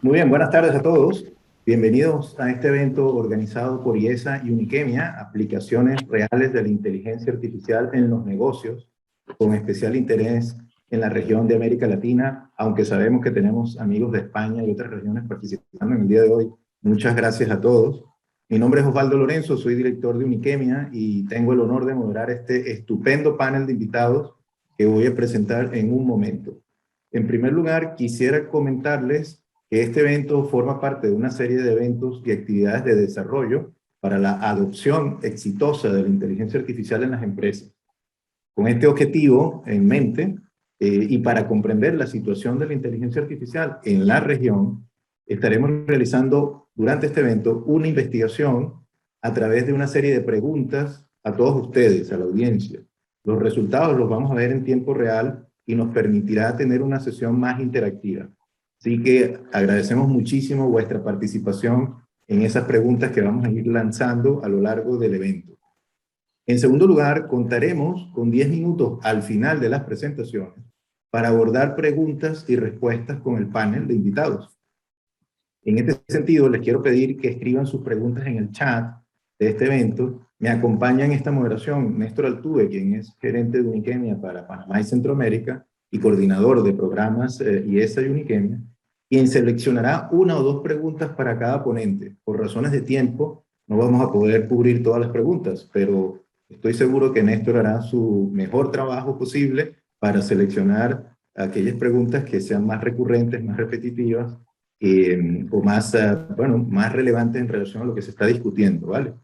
Muy bien, buenas tardes a todos. Bienvenidos a este evento organizado por IESA y Uniquemia, aplicaciones reales de la inteligencia artificial en los negocios, con especial interés en la región de América Latina, aunque sabemos que tenemos amigos de España y otras regiones participando en el día de hoy. Muchas gracias a todos. Mi nombre es Osvaldo Lorenzo, soy director de Uniquemia y tengo el honor de moderar este estupendo panel de invitados que voy a presentar en un momento. En primer lugar, quisiera comentarles que este evento forma parte de una serie de eventos y actividades de desarrollo para la adopción exitosa de la inteligencia artificial en las empresas. Con este objetivo en mente y para comprender la situación de la inteligencia artificial en la región, estaremos realizando durante este evento una investigación a través de una serie de preguntas a todos ustedes, a la audiencia. Los resultados los vamos a ver en tiempo real y nos permitirá tener una sesión más interactiva. Así que agradecemos muchísimo vuestra participación en esas preguntas que vamos a ir lanzando a lo largo del evento. En segundo lugar, contaremos con 10 minutos al final de las presentaciones para abordar preguntas y respuestas con el panel de invitados. En este sentido, les quiero pedir que escriban sus preguntas en el chat de este evento. Me acompaña en esta moderación Néstor Altuve, quien es gerente de Uniquemia para Panamá y Centroamérica y coordinador de programas IESA y Uniquemia, quien seleccionará una o dos preguntas para cada ponente. Por razones de tiempo, no vamos a poder cubrir todas las preguntas, pero estoy seguro que Néstor hará su mejor trabajo posible para seleccionar aquellas preguntas que sean más recurrentes, más repetitivas o más, bueno, más relevantes en relación a lo que se está discutiendo, ¿vale?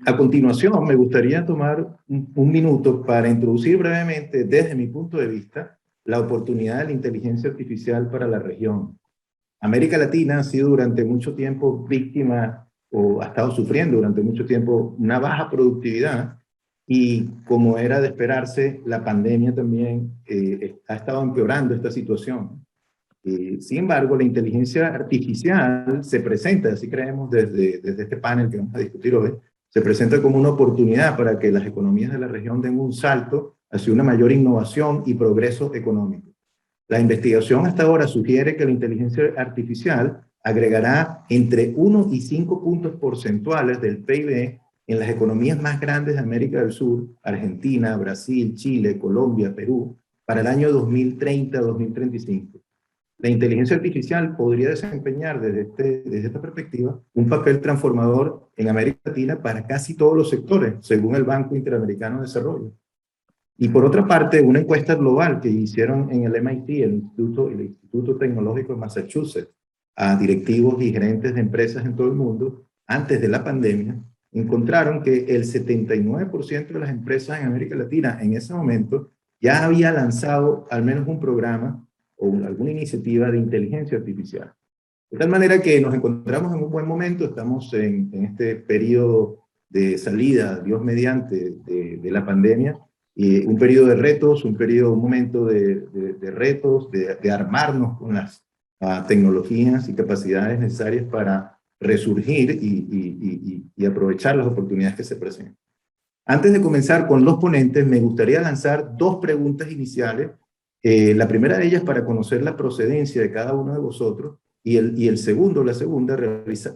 A continuación, me gustaría tomar un minuto para introducir brevemente, desde mi punto de vista, la oportunidad de la inteligencia artificial para la región. América Latina ha sido durante mucho tiempo víctima o ha estado sufriendo durante mucho tiempo una baja productividad y como era de esperarse, la pandemia también ha estado empeorando esta situación. Sin embargo, la inteligencia artificial se presenta, así creemos desde este panel que vamos a discutir hoy, se presenta como una oportunidad para que las economías de la región den un salto hacia una mayor innovación y progreso económico. La investigación hasta ahora sugiere que la inteligencia artificial agregará entre 1 y 5 puntos porcentuales del PIB en las economías más grandes de América del Sur, Argentina, Brasil, Chile, Colombia, Perú, para el año 2030-2035. La inteligencia artificial podría desempeñar desde esta perspectiva un papel transformador en América Latina para casi todos los sectores, según el Banco Interamericano de Desarrollo. Y por otra parte, una encuesta global que hicieron en el MIT, el Instituto Tecnológico de Massachusetts, a directivos y gerentes de empresas en todo el mundo, antes de la pandemia, encontraron que el 79% de las empresas en América Latina en ese momento ya había lanzado al menos un programa o alguna iniciativa de inteligencia artificial. De tal manera que nos encontramos en un buen momento, estamos en este periodo de salida, Dios mediante, de la pandemia, un periodo de retos, un momento de retos, de armarnos con las tecnologías y capacidades necesarias para resurgir y aprovechar las oportunidades que se presentan. Antes de comenzar con los ponentes, me gustaría lanzar dos preguntas iniciales. La primera de ellas para conocer la procedencia de cada uno de vosotros y la segunda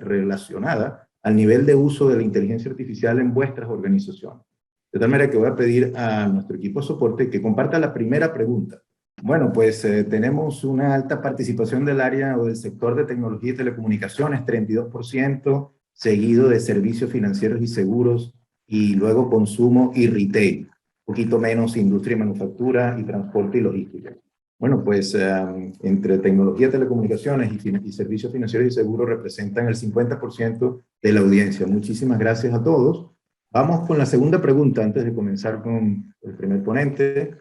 relacionada al nivel de uso de la inteligencia artificial en vuestras organizaciones. De tal manera que voy a pedir a nuestro equipo de soporte que comparta la primera pregunta. Bueno, pues tenemos una alta participación del área o del sector de tecnología y telecomunicaciones, 32%, seguido de servicios financieros y seguros, y luego consumo y retail, un poquito menos industria y manufactura y transporte y logística. Bueno, pues entre tecnología, telecomunicaciones y servicios financieros y seguros representan el 50% de la audiencia. Muchísimas gracias a todos. Vamos con la segunda pregunta antes de comenzar con el primer ponente.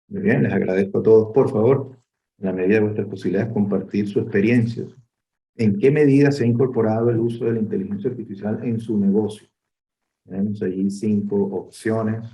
Muy bien, les agradezco a todos, por favor, en la medida de vuestras posibilidades, compartir su experiencia. ¿En qué medida se ha incorporado el uso de la inteligencia artificial en su negocio? Tenemos allí 5 opciones.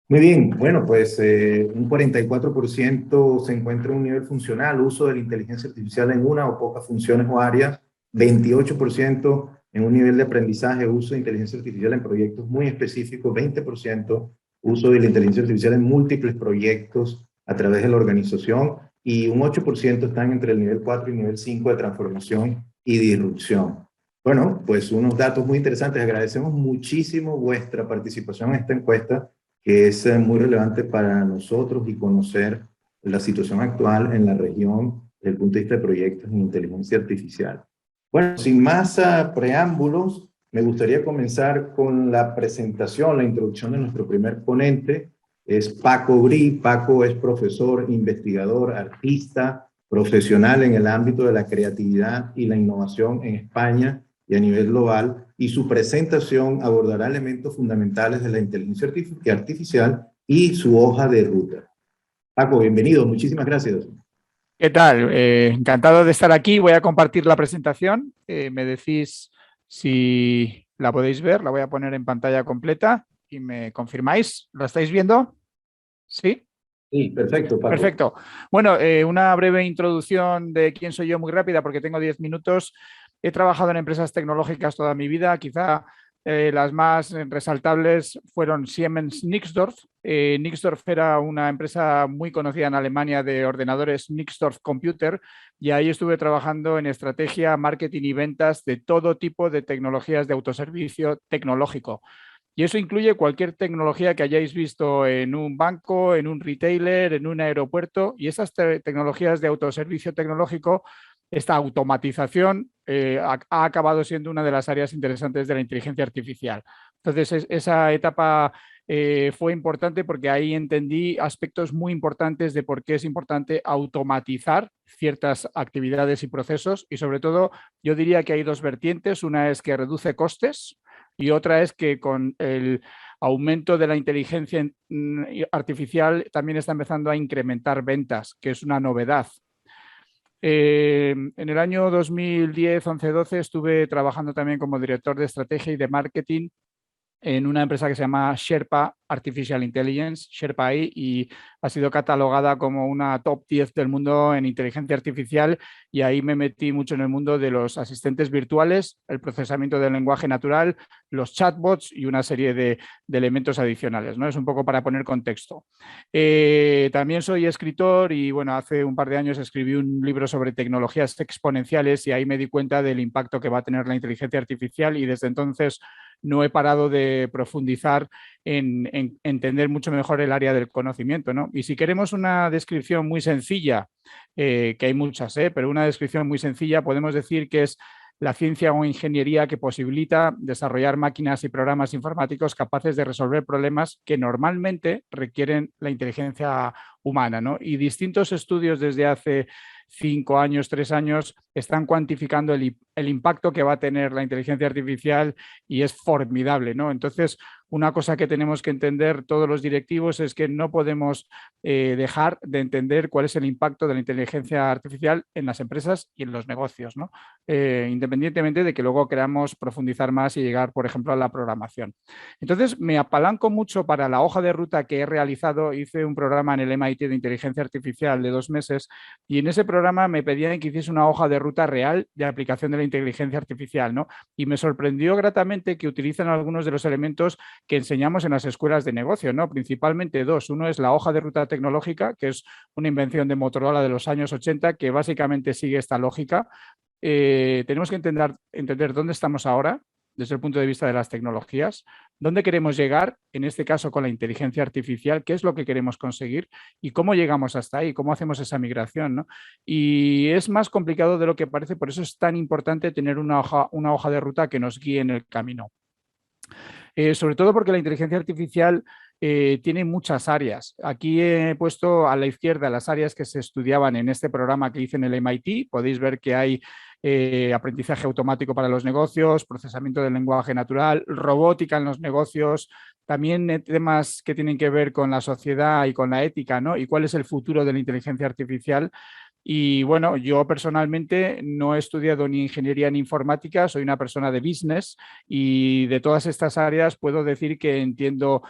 Muy bien, bueno, pues un 44% se encuentra en un nivel funcional, uso de la inteligencia artificial en una o pocas funciones o áreas, 28% en un nivel de aprendizaje, uso de inteligencia artificial en proyectos muy específicos, 20% uso de la inteligencia artificial en múltiples proyectos a través de la organización y un 8% están entre el nivel 4 y nivel 5 de transformación y disrupción. Bueno, pues unos datos muy interesantes. Agradecemos muchísimo vuestra participación en esta encuesta, que es muy relevante para nosotros y conocer la situación actual en la región desde el punto de vista de proyectos en inteligencia artificial. Bueno, sin más preámbulos, me gustaría comenzar con la presentación, la introducción de nuestro primer ponente. Es Paco Brí. Paco es profesor, investigador, artista, profesional en el ámbito de la creatividad y la innovación en España y a nivel global, y su presentación abordará elementos fundamentales de la inteligencia artificial y su hoja de ruta. Paco, bienvenido, muchísimas gracias. ¿Qué tal? Encantado de estar aquí. Voy a compartir la presentación. Me decís si la podéis ver. La voy a poner en pantalla completa y me confirmáis. ¿La estáis viendo? ¿Sí? Sí, perfecto, Paco. Perfecto. Bueno, una breve introducción de quién soy yo muy rápida porque tengo 10 minutos. He trabajado en empresas tecnológicas toda mi vida. Quizá las más resaltables fueron Siemens Nixdorf. Nixdorf era una empresa muy conocida en Alemania de ordenadores Nixdorf Computer, y ahí estuve trabajando en estrategia, marketing y ventas de todo tipo de tecnologías de autoservicio tecnológico. Y eso incluye cualquier tecnología que hayáis visto en un banco, en un retailer, en un aeropuerto. Y esas tecnologías de autoservicio tecnológico, esta automatización ha acabado siendo una de las áreas interesantes de la inteligencia artificial. Entonces, esa etapa fue importante porque ahí entendí aspectos muy importantes de por qué es importante automatizar ciertas actividades y procesos. Y sobre todo, yo diría que hay dos vertientes. Una es que reduce costes, y otra es que con el aumento de la inteligencia artificial también está empezando a incrementar ventas, que es una novedad. En el año 2010, 11, 12 estuve trabajando también como director de estrategia y de marketing en una empresa que se llama Sherpa Artificial Intelligence, Sherpa AI, y ha sido catalogada como una top 10 del mundo en inteligencia artificial, y ahí me metí mucho en el mundo de los asistentes virtuales, el procesamiento del lenguaje natural, los chatbots y una serie de elementos adicionales, ¿no? Es un poco para poner contexto. También soy escritor y bueno, hace un par de años escribí un libro sobre tecnologías exponenciales y ahí me di cuenta del impacto que va a tener la inteligencia artificial, y desde entonces no he parado de profundizar en entender mucho mejor el área del conocimiento, ¿no? Y si queremos una descripción muy sencilla, que hay muchas, pero una descripción muy sencilla, podemos decir que es la ciencia o ingeniería que posibilita desarrollar máquinas y programas informáticos capaces de resolver problemas que normalmente requieren la inteligencia humana, ¿no? Y distintos estudios desde hace 5 años, 3 años, están cuantificando el impacto que va a tener la inteligencia artificial, y es formidable, ¿no? Entonces, una cosa que tenemos que entender todos los directivos es que no podemos dejar de entender cuál es el impacto de la inteligencia artificial en las empresas y en los negocios, ¿no? Independientemente de que luego queramos profundizar más y llegar, por ejemplo, a la programación. Entonces, me apalanco mucho para la hoja de ruta que he realizado. Hice un programa en el MIT de inteligencia artificial de 2 meses, y en ese programa me pedían que hiciese una hoja de ruta real de aplicación de la inteligencia artificial, ¿no? Y me sorprendió gratamente que utilizan algunos de los elementos que enseñamos en las escuelas de negocio, ¿no? Principalmente dos. Uno es la hoja de ruta tecnológica, que es una invención de Motorola de los años 80, que básicamente sigue esta lógica. Tenemos que entender dónde estamos ahora desde el punto de vista de las tecnologías, dónde queremos llegar, en este caso con la inteligencia artificial, qué es lo que queremos conseguir y cómo llegamos hasta ahí, cómo hacemos esa migración, ¿no? Y es más complicado de lo que parece, por eso es tan importante tener una hoja de ruta que nos guíe en el camino. Sobre todo porque la inteligencia artificial tiene muchas áreas. Aquí he puesto a la izquierda las áreas que se estudiaban en este programa que hice en el MIT. Podéis ver que hay aprendizaje automático para los negocios, procesamiento del lenguaje natural, robótica en los negocios, también temas que tienen que ver con la sociedad y con la ética, ¿no? Y cuál es el futuro de la inteligencia artificial. Y bueno, yo personalmente no he estudiado ni ingeniería ni informática, soy una persona de business, y de todas estas áreas puedo decir que entiendo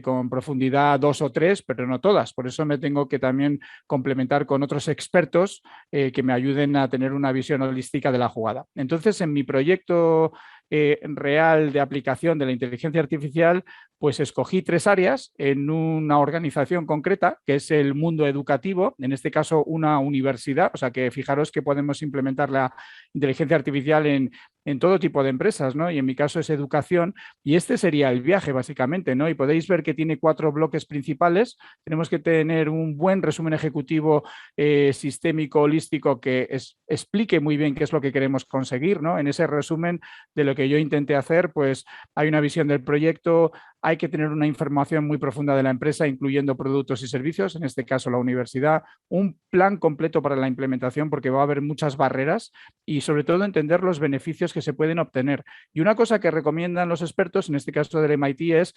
con profundidad 2 o 3, pero no todas. Por eso me tengo que también complementar con otros expertos que me ayuden a tener una visión holística de la jugada. Entonces, en mi proyecto real de aplicación de la inteligencia artificial, pues escogí 3 áreas en una organización concreta, que es el mundo educativo, en este caso una universidad, o sea que fijaros que podemos implementar la inteligencia artificial en todo tipo de empresas, ¿no? Y en mi caso es educación, y este sería el viaje básicamente, ¿no? Y podéis ver que tiene 4 bloques principales. Tenemos que tener un buen resumen ejecutivo sistémico, holístico, que explique muy bien qué es lo que queremos conseguir, ¿no? En ese resumen de lo que yo intenté hacer, pues hay una visión del proyecto, hay que tener una información muy profunda de la empresa, incluyendo productos y servicios, en este caso la universidad, un plan completo para la implementación, porque va a haber muchas barreras, y sobre todo entender los beneficios que se pueden obtener. Y una cosa que recomiendan los expertos, en este caso del MIT, es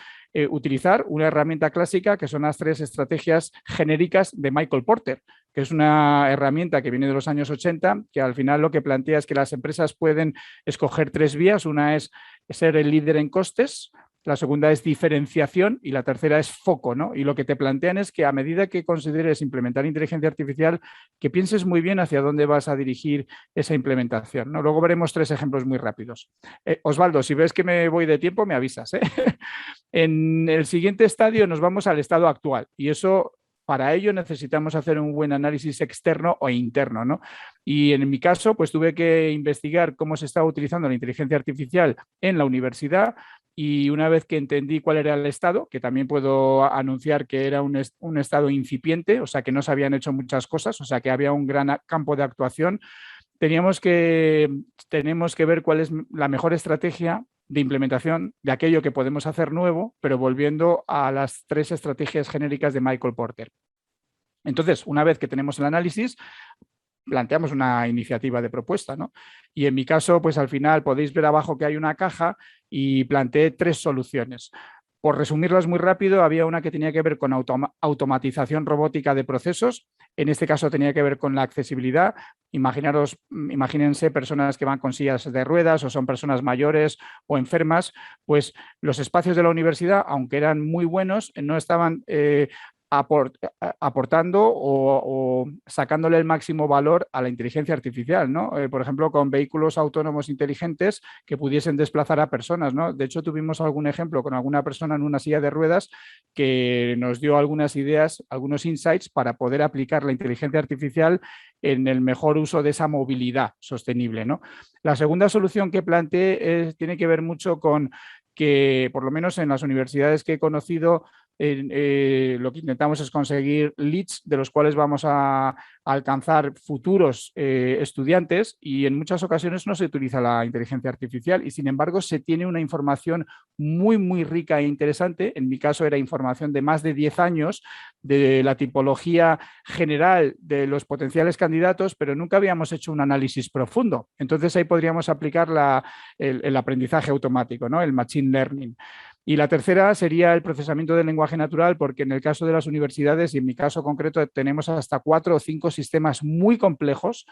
utilizar una herramienta clásica, que son las 3 estrategias genéricas de Michael Porter, que es una herramienta que viene de los años 80, que al final lo que plantea es que las empresas pueden escoger 3 vías. Una es ser el líder en costes, la segunda es diferenciación y la tercera es foco, ¿no? Y lo que te plantean es que a medida que consideres implementar inteligencia artificial, que pienses muy bien hacia dónde vas a dirigir esa implementación, ¿no? Luego veremos 3 ejemplos muy rápidos. Osvaldo, si ves que me voy de tiempo, me avisas, ¿eh? En el siguiente estadio nos vamos al estado actual, y eso, para ello necesitamos hacer un buen análisis externo o interno, ¿no? Y en mi caso, pues tuve que investigar cómo se estaba utilizando la inteligencia artificial en la universidad, y una vez que entendí cuál era el estado, que también puedo anunciar que era un estado incipiente, o sea que no se habían hecho muchas cosas, o sea que había un gran campo de actuación, tenemos que ver cuál es la mejor estrategia de implementación de aquello que podemos hacer nuevo, pero volviendo a las 3 estrategias genéricas de Michael Porter. Entonces, una vez que tenemos el análisis, planteamos una iniciativa de propuesta, ¿no? Y en mi caso, pues al final podéis ver abajo que hay una caja y planteé 3 soluciones. Por resumirlas muy rápido, había una que tenía que ver con automatización robótica de procesos. En este caso tenía que ver con la accesibilidad. Imagínense personas que van con sillas de ruedas o son personas mayores o enfermas, pues los espacios de la universidad, aunque eran muy buenos, no estaban aportando o sacándole el máximo valor a la inteligencia artificial, ¿no? Por ejemplo, con vehículos autónomos inteligentes que pudiesen desplazar a personas, ¿no? De hecho, tuvimos algún ejemplo con alguna persona en una silla de ruedas que nos dio algunas ideas, algunos insights para poder aplicar la inteligencia artificial en el mejor uso de esa movilidad sostenible, ¿no? La segunda solución que planteé tiene que ver mucho con que, por lo menos en las universidades que he conocido, lo que intentamos es conseguir leads de los cuales vamos a alcanzar futuros estudiantes, y en muchas ocasiones no se utiliza la inteligencia artificial y sin embargo se tiene una información muy rica e interesante. En mi caso era información de más de 10 años de la tipología general de los potenciales candidatos, pero nunca habíamos hecho un análisis profundo. Entonces ahí podríamos aplicar el aprendizaje automático, ¿no? El machine learning. Y la tercera sería el procesamiento del lenguaje natural, porque en el caso de las universidades, y en mi caso concreto, tenemos hasta 4 o 5 sistemas muy complejos.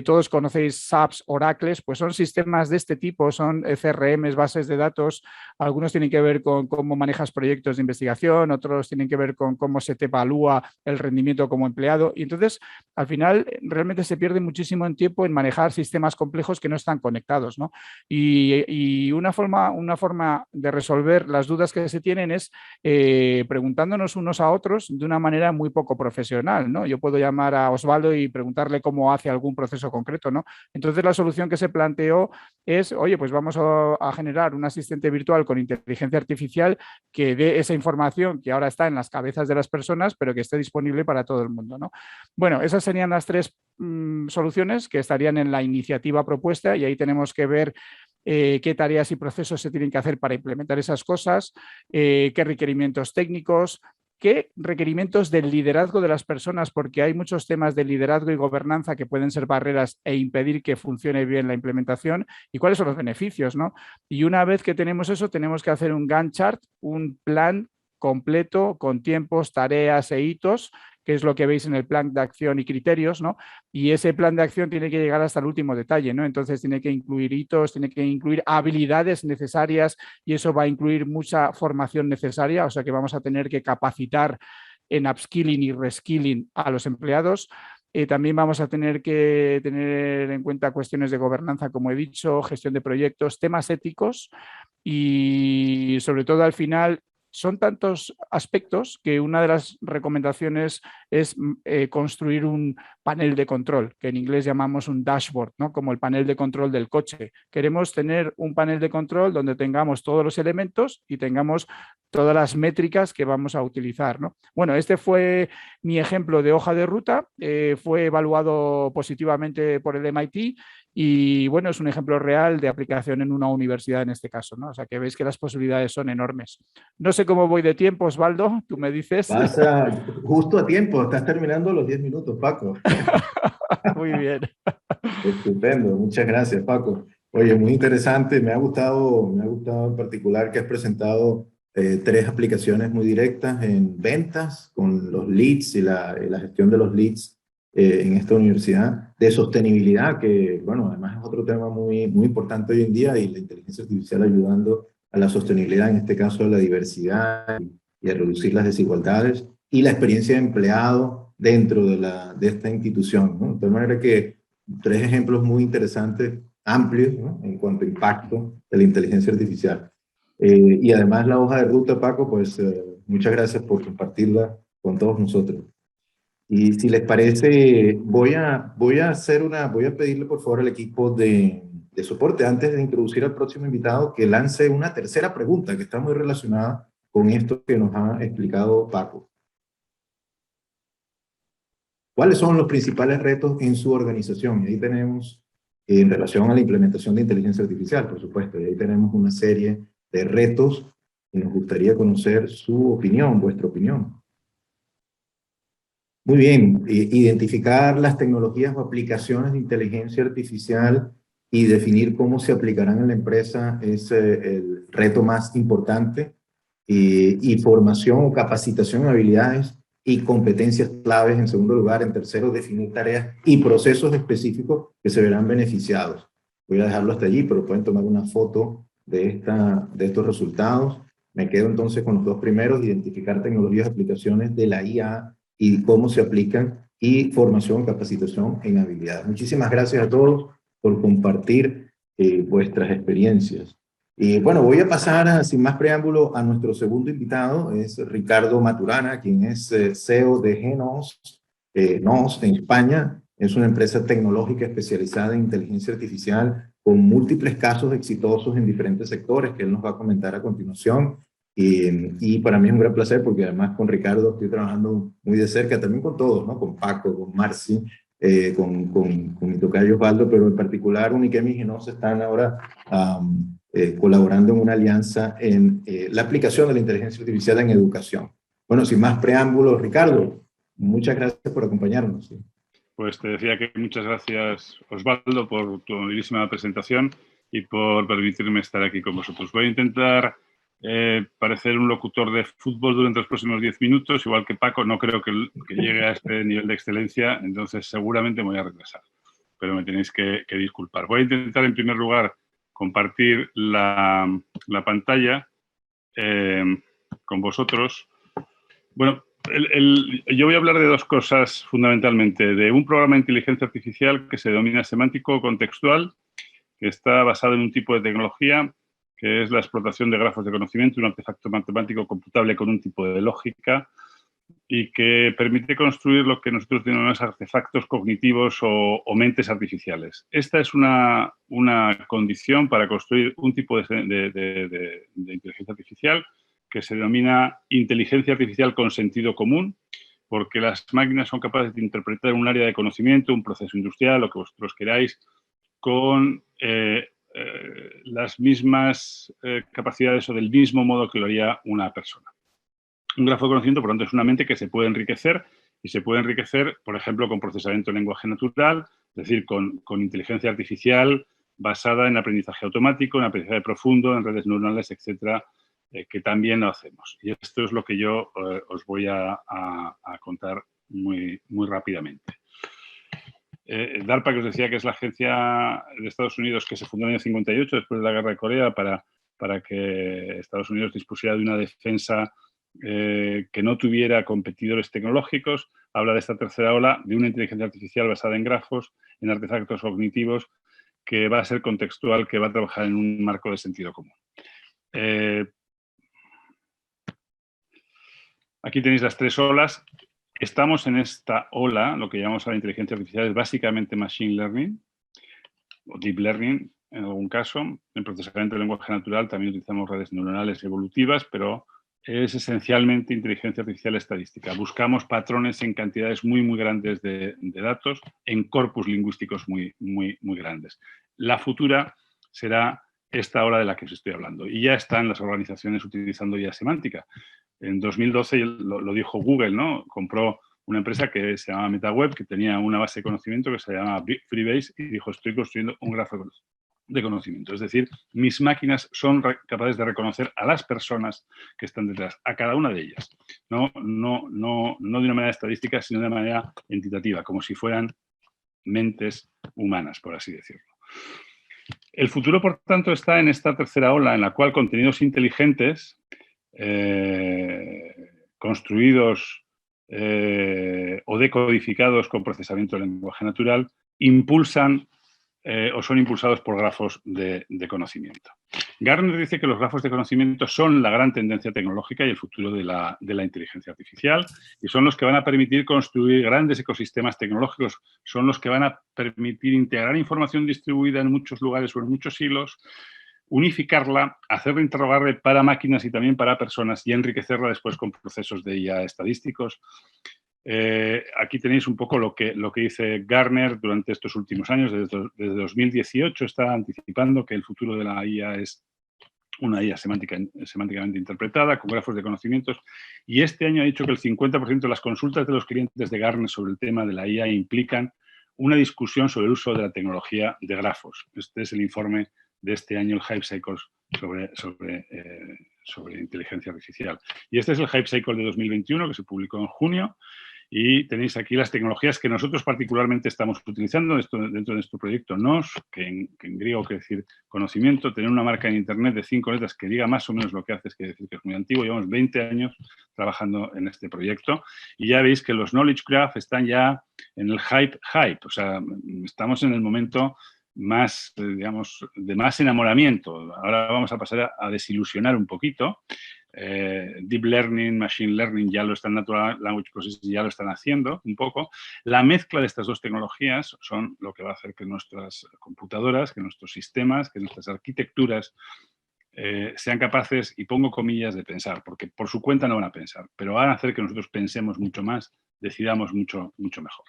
Todos conocéis SAPs, Oracles, pues son sistemas de este tipo, son CRMs, bases de datos. Algunos tienen que ver con cómo manejas proyectos de investigación, otros tienen que ver con cómo se te evalúa el rendimiento como empleado. Y entonces, al final, realmente se pierde muchísimo en tiempo en manejar sistemas complejos que no están conectados, ¿no? Y una forma de resolver las dudas que se tienen es preguntándonos unos a otros de una manera muy poco profesional, ¿no? Yo puedo llamar a Osvaldo y preguntarle cómo hace algún proceso concreto, ¿no? Entonces la solución que se planteó es, oye, pues vamos a generar un asistente virtual con inteligencia artificial que dé esa información que ahora está en las cabezas de las personas, pero que esté disponible para todo el mundo, ¿no? Bueno, esas serían las 3 soluciones que estarían en la iniciativa propuesta, y ahí tenemos que ver qué tareas y procesos se tienen que hacer para implementar esas cosas, qué requerimientos técnicos, qué requerimientos del liderazgo de las personas, porque hay muchos temas de liderazgo y gobernanza que pueden ser barreras e impedir que funcione bien la implementación, y cuáles son los beneficios, ¿no? Y una vez que tenemos eso, tenemos que hacer un Gantt chart, un plan completo con tiempos, tareas e hitos, que es lo que veis en el plan de acción y criterios, ¿no? Y ese plan de acción tiene que llegar hasta el último detalle, ¿no? Entonces tiene que incluir hitos, tiene que incluir habilidades necesarias, y eso va a incluir mucha formación necesaria, o sea que vamos a tener que capacitar en upskilling y reskilling a los empleados. También vamos a tener que tener en cuenta cuestiones de gobernanza, como he dicho, gestión de proyectos, temas éticos y sobre todo al final son tantos aspectos que una de las recomendaciones es construir un panel de control, que en inglés llamamos un dashboard, ¿no? Como el panel de control del coche. Queremos tener un panel de control donde tengamos todos los elementos y tengamos todas las métricas que vamos a utilizar, ¿no? Bueno, este fue mi ejemplo de hoja de ruta, fue evaluado positivamente por el MIT y bueno, es un ejemplo real de aplicación en una universidad en este caso, ¿no? O sea que veis que las posibilidades son enormes. No sé cómo voy de tiempo, Osvaldo, tú me dices. Pasa justo a tiempo, estás terminando los 10 minutos, Paco. Muy bien. Estupendo, muchas gracias, Paco. Oye, muy interesante, me ha gustado en particular que has presentado tres aplicaciones muy directas en ventas, con los leads y la gestión de los leads en esta universidad, de sostenibilidad, que, bueno, además es otro tema muy importante hoy en día, y la inteligencia artificial ayudando a la sostenibilidad, en este caso a la diversidad y a reducir las desigualdades, y la experiencia de empleado dentro de esta institución, ¿no? De tal manera que tres ejemplos muy interesantes, amplios, ¿no? En cuanto a impacto de la inteligencia artificial. Y además la hoja de ruta, Paco, pues muchas gracias por compartirla con todos nosotros. Y si les parece, voy a pedirle por favor al equipo de soporte, antes de introducir al próximo invitado, que lance una tercera pregunta que está muy relacionada con esto que nos ha explicado Paco. ¿Cuáles son los principales retos en su organización? Y ahí tenemos, en relación a la implementación de inteligencia artificial, por supuesto, y ahí tenemos una serie de retos y nos gustaría conocer su opinión, vuestra opinión. Muy bien, identificar las tecnologías o aplicaciones de inteligencia artificial y definir cómo se aplicarán en la empresa es el reto más importante. Y formación o capacitación en habilidades y competencias claves en segundo lugar. En tercero, definir tareas y procesos específicos que se verán beneficiados. Voy a dejarlo hasta allí, pero pueden tomar una foto de estos resultados. Me quedo entonces con los dos primeros: identificar tecnologías y aplicaciones de la IA y cómo se aplican, y formación y capacitación en habilidades. Muchísimas gracias a todos por compartir vuestras experiencias. Y bueno, voy a pasar sin más preámbulo a nuestro segundo invitado, es Ricardo Maturana, quien es CEO de Genos, NOS en España. Es una empresa tecnológica especializada en inteligencia artificial con múltiples casos exitosos en diferentes sectores que él nos va a comentar a continuación. Y para mí es un gran placer porque además con Ricardo estoy trabajando muy de cerca, también con todos, ¿no? Con Paco, con Marci, con mi tocayo Osvaldo, pero en particular Unikemi y Genos están ahora colaborando en una alianza en la aplicación de la inteligencia artificial en educación. Bueno, sin más preámbulos, Ricardo, muchas gracias por acompañarnos. ¿Sí? Pues te decía que muchas gracias, Osvaldo, por tu amabilisima presentación y por permitirme estar aquí con vosotros. Voy a intentar parecer un locutor de fútbol durante los próximos 10 minutos, igual que Paco. No creo que llegue a este nivel de excelencia, entonces seguramente me voy a retrasar, pero me tenéis que disculpar. Voy a intentar, en primer lugar, compartir la pantalla con vosotros. Bueno, yo voy a hablar de dos cosas fundamentalmente. De un programa de inteligencia artificial que se denomina semántico contextual, que está basado en un tipo de tecnología que es la explotación de grafos de conocimiento, un artefacto matemático computable con un tipo de lógica y que permite construir lo que nosotros denominamos artefactos cognitivos o mentes artificiales. Esta es una condición para construir un tipo de inteligencia artificial que se denomina inteligencia artificial con sentido común, porque las máquinas son capaces de interpretar un área de conocimiento, un proceso industrial, lo que vosotros queráis, con las mismas capacidades o del mismo modo que lo haría una persona. Un grafo de conocimiento, por lo tanto, es una mente que se puede enriquecer y se puede enriquecer, por ejemplo, con procesamiento de lenguaje natural, es decir, con inteligencia artificial basada en aprendizaje automático, en aprendizaje profundo, en redes neuronales, etcétera, que también lo hacemos. Y esto es lo que yo os voy a contar muy rápidamente. DARPA, que os decía que es la agencia de Estados Unidos que se fundó en el 58, después de la Guerra de Corea, para que Estados Unidos dispusiera de una defensa que no tuviera competidores tecnológicos. Habla de esta tercera ola, de una inteligencia artificial basada en grafos, en artefactos cognitivos, que va a ser contextual, que va a trabajar en un marco de sentido común. Aquí tenéis las tres olas. Estamos en esta ola, lo que llamamos a la inteligencia artificial, es básicamente Machine Learning o Deep Learning en algún caso. En procesamiento del lenguaje natural también utilizamos redes neuronales evolutivas, pero es esencialmente inteligencia artificial estadística. Buscamos patrones en cantidades muy, muy grandes de datos, en corpus lingüísticos muy, muy, muy grandes. La futura será esta ola de la que os estoy hablando. Y ya están las organizaciones utilizando IA semántica. En 2012 lo dijo Google, ¿no? Compró una empresa que se llamaba MetaWeb, que tenía una base de conocimiento que se llamaba Freebase, y dijo, estoy construyendo un grafo de conocimiento. Es decir, mis máquinas son capaces de reconocer a las personas que están detrás, a cada una de ellas. No de una manera estadística, sino de una manera entitativa, como si fueran mentes humanas, por así decirlo. El futuro, por tanto, está en esta tercera ola, en la cual contenidos inteligentes construidos o decodificados con procesamiento del lenguaje natural impulsan o son impulsados por grafos de conocimiento. Gartner dice que los grafos de conocimiento son la gran tendencia tecnológica y el futuro de la inteligencia artificial, y son los que van a permitir construir grandes ecosistemas tecnológicos, son los que van a permitir integrar información distribuida en muchos lugares o en muchos hilos, unificarla, hacerla interrogable para máquinas y también para personas y enriquecerla después con procesos de IA estadísticos. Aquí tenéis un poco lo que dice Gartner durante estos últimos años. Desde 2018 está anticipando que el futuro de la IA es una IA semánticamente interpretada, con grafos de conocimientos, y este año ha dicho que el 50% de las consultas de los clientes de Gartner sobre el tema de la IA implican una discusión sobre el uso de la tecnología de grafos. Este es el informe de este año, el Hype Cycle sobre inteligencia artificial. Y este es el Hype Cycle de 2021, que se publicó en junio. Y tenéis aquí las tecnologías que nosotros particularmente estamos utilizando dentro de nuestro proyecto NOS, que en griego quiere decir conocimiento. Tener una marca en Internet de 5 letras que diga más o menos lo que hace, es que decir que es muy antiguo. Llevamos 20 años trabajando en este proyecto. Y ya veis que los Knowledge Graph están ya en el hype. O sea, estamos en el momento más, digamos, de más enamoramiento. Ahora vamos a pasar a desilusionar un poquito. Deep Learning, Machine Learning ya lo están, Natural Language Processing ya lo están haciendo un poco. La mezcla de estas dos tecnologías son lo que va a hacer que nuestras computadoras, que nuestros sistemas, que nuestras arquitecturas sean capaces, y pongo comillas, de pensar, porque por su cuenta no van a pensar, pero van a hacer que nosotros pensemos mucho más, decidamos mucho, mucho mejor.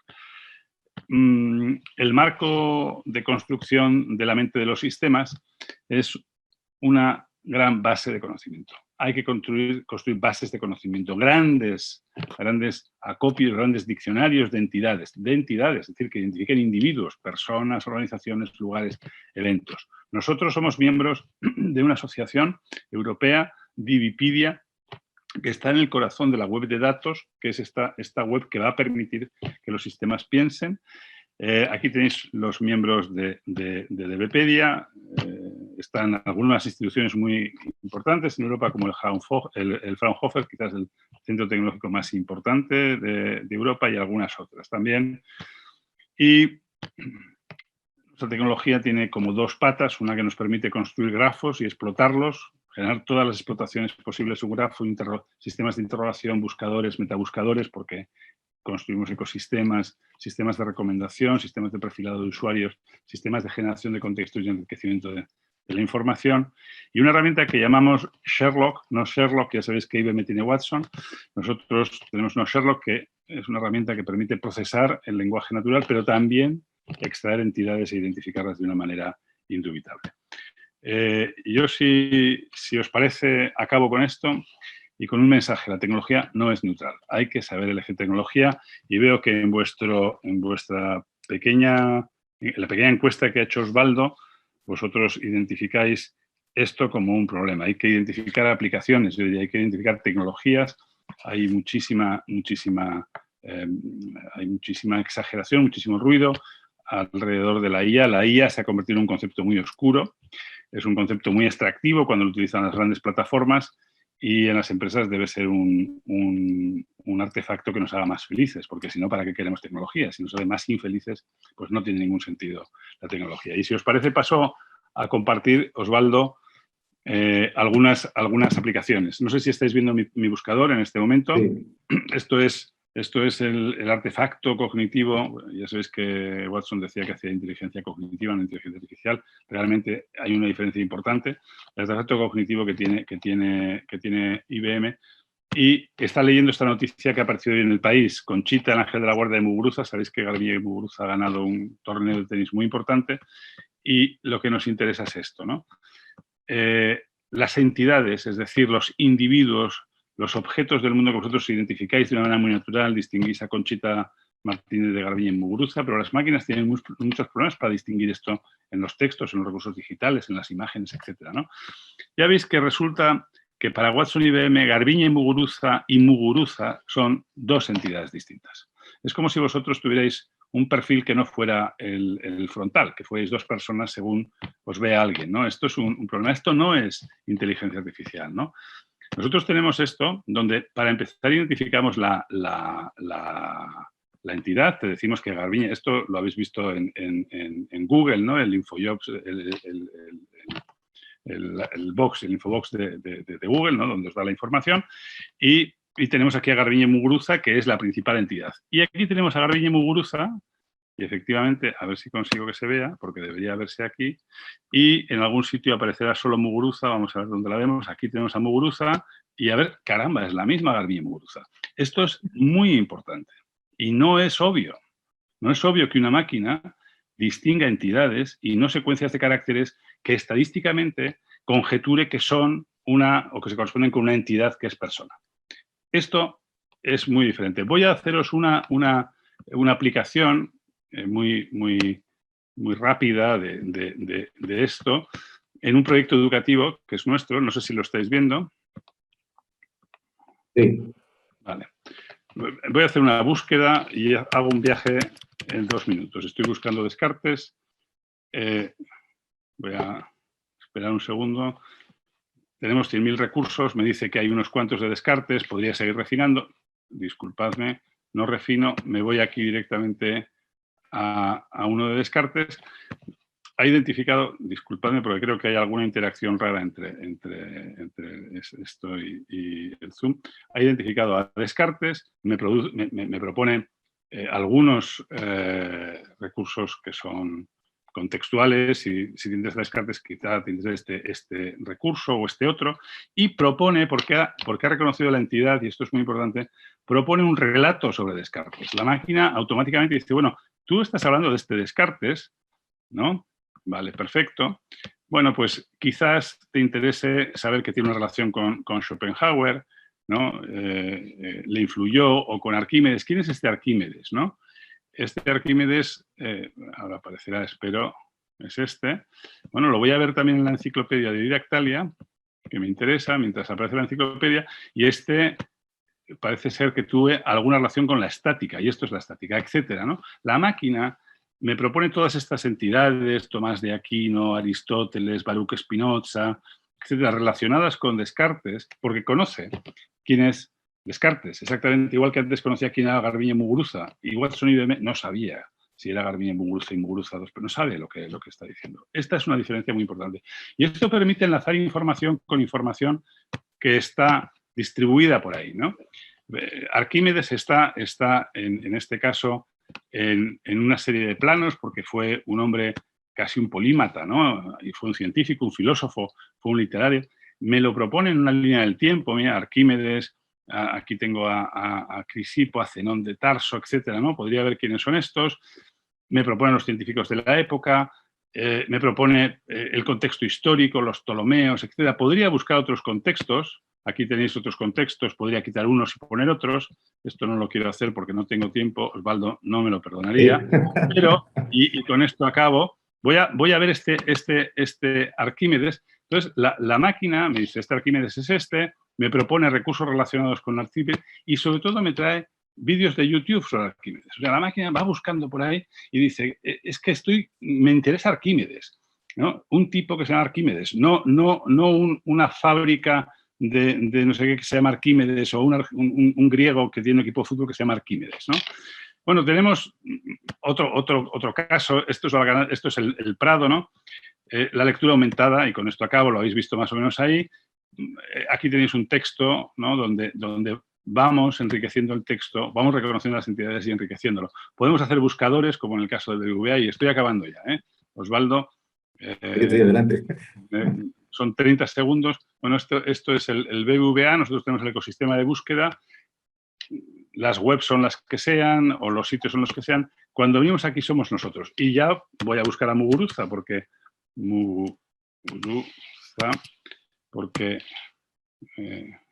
El marco de construcción de la mente de los sistemas es una gran base de conocimiento. Hay que construir bases de conocimiento, grandes acopios, grandes diccionarios de entidades, es decir, que identifiquen individuos, personas, organizaciones, lugares, eventos. Nosotros somos miembros de una asociación europea, Divipedia, que está en el corazón de la web de datos, que es esta web que va a permitir que los sistemas piensen. Aquí tenéis los miembros de Divipedia. Están algunas instituciones muy importantes en Europa, como el Fraunhofer, quizás el centro tecnológico más importante de Europa, y algunas otras también. Y esta tecnología tiene como dos patas, una que nos permite construir grafos y explotarlos, generar todas las explotaciones posibles de un grafo, sistemas de interrogación, buscadores, metabuscadores, porque construimos ecosistemas, sistemas de recomendación, sistemas de perfilado de usuarios, sistemas de generación de contextos y enriquecimiento de la información, y una herramienta que llamamos Sherlock. No Sherlock, ya sabéis que IBM tiene Watson. Nosotros tenemos una Sherlock, que es una herramienta que permite procesar el lenguaje natural, pero también extraer entidades e identificarlas de una manera indubitable. Yo, si os parece, acabo con esto y con un mensaje. La tecnología no es neutral. Hay que saber elegir tecnología, y veo que en la pequeña encuesta que ha hecho Osvaldo, vosotros identificáis esto como un problema. Hay que identificar aplicaciones, yo diría, hay que identificar tecnologías. Hay muchísima exageración, muchísimo ruido alrededor de la IA. La IA se ha convertido en un concepto muy oscuro, es un concepto muy extractivo cuando lo utilizan las grandes plataformas, y en las empresas debe ser un artefacto que nos haga más felices, porque si no, ¿para qué queremos tecnología? Si nos hace más infelices, pues no tiene ningún sentido la tecnología. Y si os parece, paso a compartir, Osvaldo, algunas aplicaciones. No sé si estáis viendo mi buscador en este momento. Sí. Esto es el artefacto cognitivo. Ya sabéis que Watson decía que hacía inteligencia cognitiva, no inteligencia artificial. Realmente hay una diferencia importante. El artefacto cognitivo que tiene IBM. Y está leyendo esta noticia que ha aparecido hoy en El País. Conchita, el ángel de la guardia de Muguruza. Sabéis que Garbiñe Muguruza ha ganado un torneo de tenis muy importante. Y lo que nos interesa es esto, ¿no? Las entidades, es decir, los individuos, los objetos del mundo que vosotros identificáis de una manera muy natural, distinguís a Conchita Martínez de Garbiñe en Muguruza, pero las máquinas tienen muchos problemas para distinguir esto en los textos, en los recursos digitales, en las imágenes, etcétera, ¿no? Ya veis que resulta que para Watson IBM, Garbiñe Muguruza y Muguruza son dos entidades distintas. Es como si vosotros tuvierais un perfil que no fuera el frontal, que fuerais dos personas según os vea alguien, ¿no? Esto es un problema. Esto no es inteligencia artificial, ¿no? Nosotros tenemos esto donde, para empezar, identificamos la entidad. Te decimos que Garbiñe, esto lo habéis visto en Google, ¿no? El Infojobs, el infobox de Google, ¿no? Donde os da la información. Y tenemos aquí a Garbiñe Muguruza, que es la principal entidad. Y aquí tenemos a Garbiñe Muguruza, y efectivamente, a ver si consigo que se vea, porque debería verse aquí, y en algún sitio aparecerá solo Muguruza, vamos a ver dónde la vemos, aquí tenemos a Muguruza, y a ver, caramba, es la misma Garbiñe Muguruza. Esto es muy importante, y no es obvio. No es obvio que una máquina distinga entidades y no secuencias de caracteres que estadísticamente conjeture que son o que se corresponden con una entidad que es persona. Esto es muy diferente. Voy a haceros una aplicación muy rápida de esto en un proyecto educativo que es nuestro. No sé si lo estáis viendo. Sí. Vale. Voy a hacer una búsqueda y hago un viaje en 2 minutos. Estoy buscando Descartes. Voy a esperar un segundo. Tenemos 100.000 recursos. Me dice que hay unos cuantos de Descartes. Podría seguir refinando. Disculpadme, no refino. Me voy aquí directamente a uno de Descartes. Ha identificado, disculpadme porque creo que hay alguna interacción rara entre esto y el Zoom. Ha identificado a Descartes, me propone algunos recursos que son contextuales. Si te interesa Descartes, quizá te interesa este recurso o este otro. Y propone, porque ha reconocido la entidad, y esto es muy importante, propone un relato sobre Descartes. La máquina automáticamente dice, bueno, tú estás hablando de este Descartes, ¿no? Vale, perfecto. Bueno, pues quizás te interese saber que tiene una relación con Schopenhauer, ¿no? Le influyó, o con Arquímedes. ¿Quién es este Arquímedes, no? Este Arquímedes, ahora aparecerá, espero, es este. Bueno, lo voy a ver también en la enciclopedia de Didactalia, que me interesa, mientras aparece la enciclopedia, y este parece ser que tuve alguna relación con la estática, y esto es la estática, etcétera, ¿no? La máquina me propone todas estas entidades, Tomás de Aquino, Aristóteles, Baruch Spinoza, etcétera, relacionadas con Descartes, porque conoce quién es Descartes, exactamente igual que antes conocía quién era Garbiñe Muguruza, y Watson IBM no sabía si era Garbiñe Muguruza y Muguruza 2, pero no sabe lo que está diciendo. Esta es una diferencia muy importante. Y esto permite enlazar información con información que está distribuida por ahí, ¿no? Arquímedes está en este caso en una serie de planos, porque fue un hombre casi un polímata, ¿no? Y fue un científico, un filósofo, fue un literario. Me lo propone en una línea del tiempo, mira, Arquímedes, aquí tengo a Crisipo, a Zenón de Tarso, etcétera, ¿no? Podría ver quiénes son estos. Me proponen los científicos de la época, me propone el contexto histórico, los Ptolomeos, etcétera. Podría buscar otros contextos. Aquí tenéis otros contextos, podría quitar unos y poner otros. Esto no lo quiero hacer porque no tengo tiempo. Osvaldo no me lo perdonaría. Pero, y con esto acabo, voy a ver este Arquímedes. Entonces, la máquina me dice, este Arquímedes es este, me propone recursos relacionados con Arquímedes y sobre todo me trae vídeos de YouTube sobre Arquímedes. O sea, la máquina va buscando por ahí y dice, es que me interesa Arquímedes, ¿no? Un tipo que se llama Arquímedes, no una fábrica de no sé qué que se llama Arquímedes, o un griego que tiene un equipo de fútbol que se llama Arquímedes, ¿no? Bueno, tenemos otro caso, esto es el Prado, ¿no? La lectura aumentada, y con esto acabo, lo habéis visto más o menos ahí. Aquí tenéis un texto, ¿no? donde vamos enriqueciendo el texto, vamos reconociendo las entidades y enriqueciéndolo. Podemos hacer buscadores, como en el caso del BBVA, y estoy acabando ya, Osvaldo. Adelante. Son 30 segundos. Bueno, esto es el BBVA, nosotros tenemos el ecosistema de búsqueda, las webs son las que sean, o los sitios son los que sean. Cuando venimos aquí somos nosotros. Y ya voy a buscar a Muguruza, porque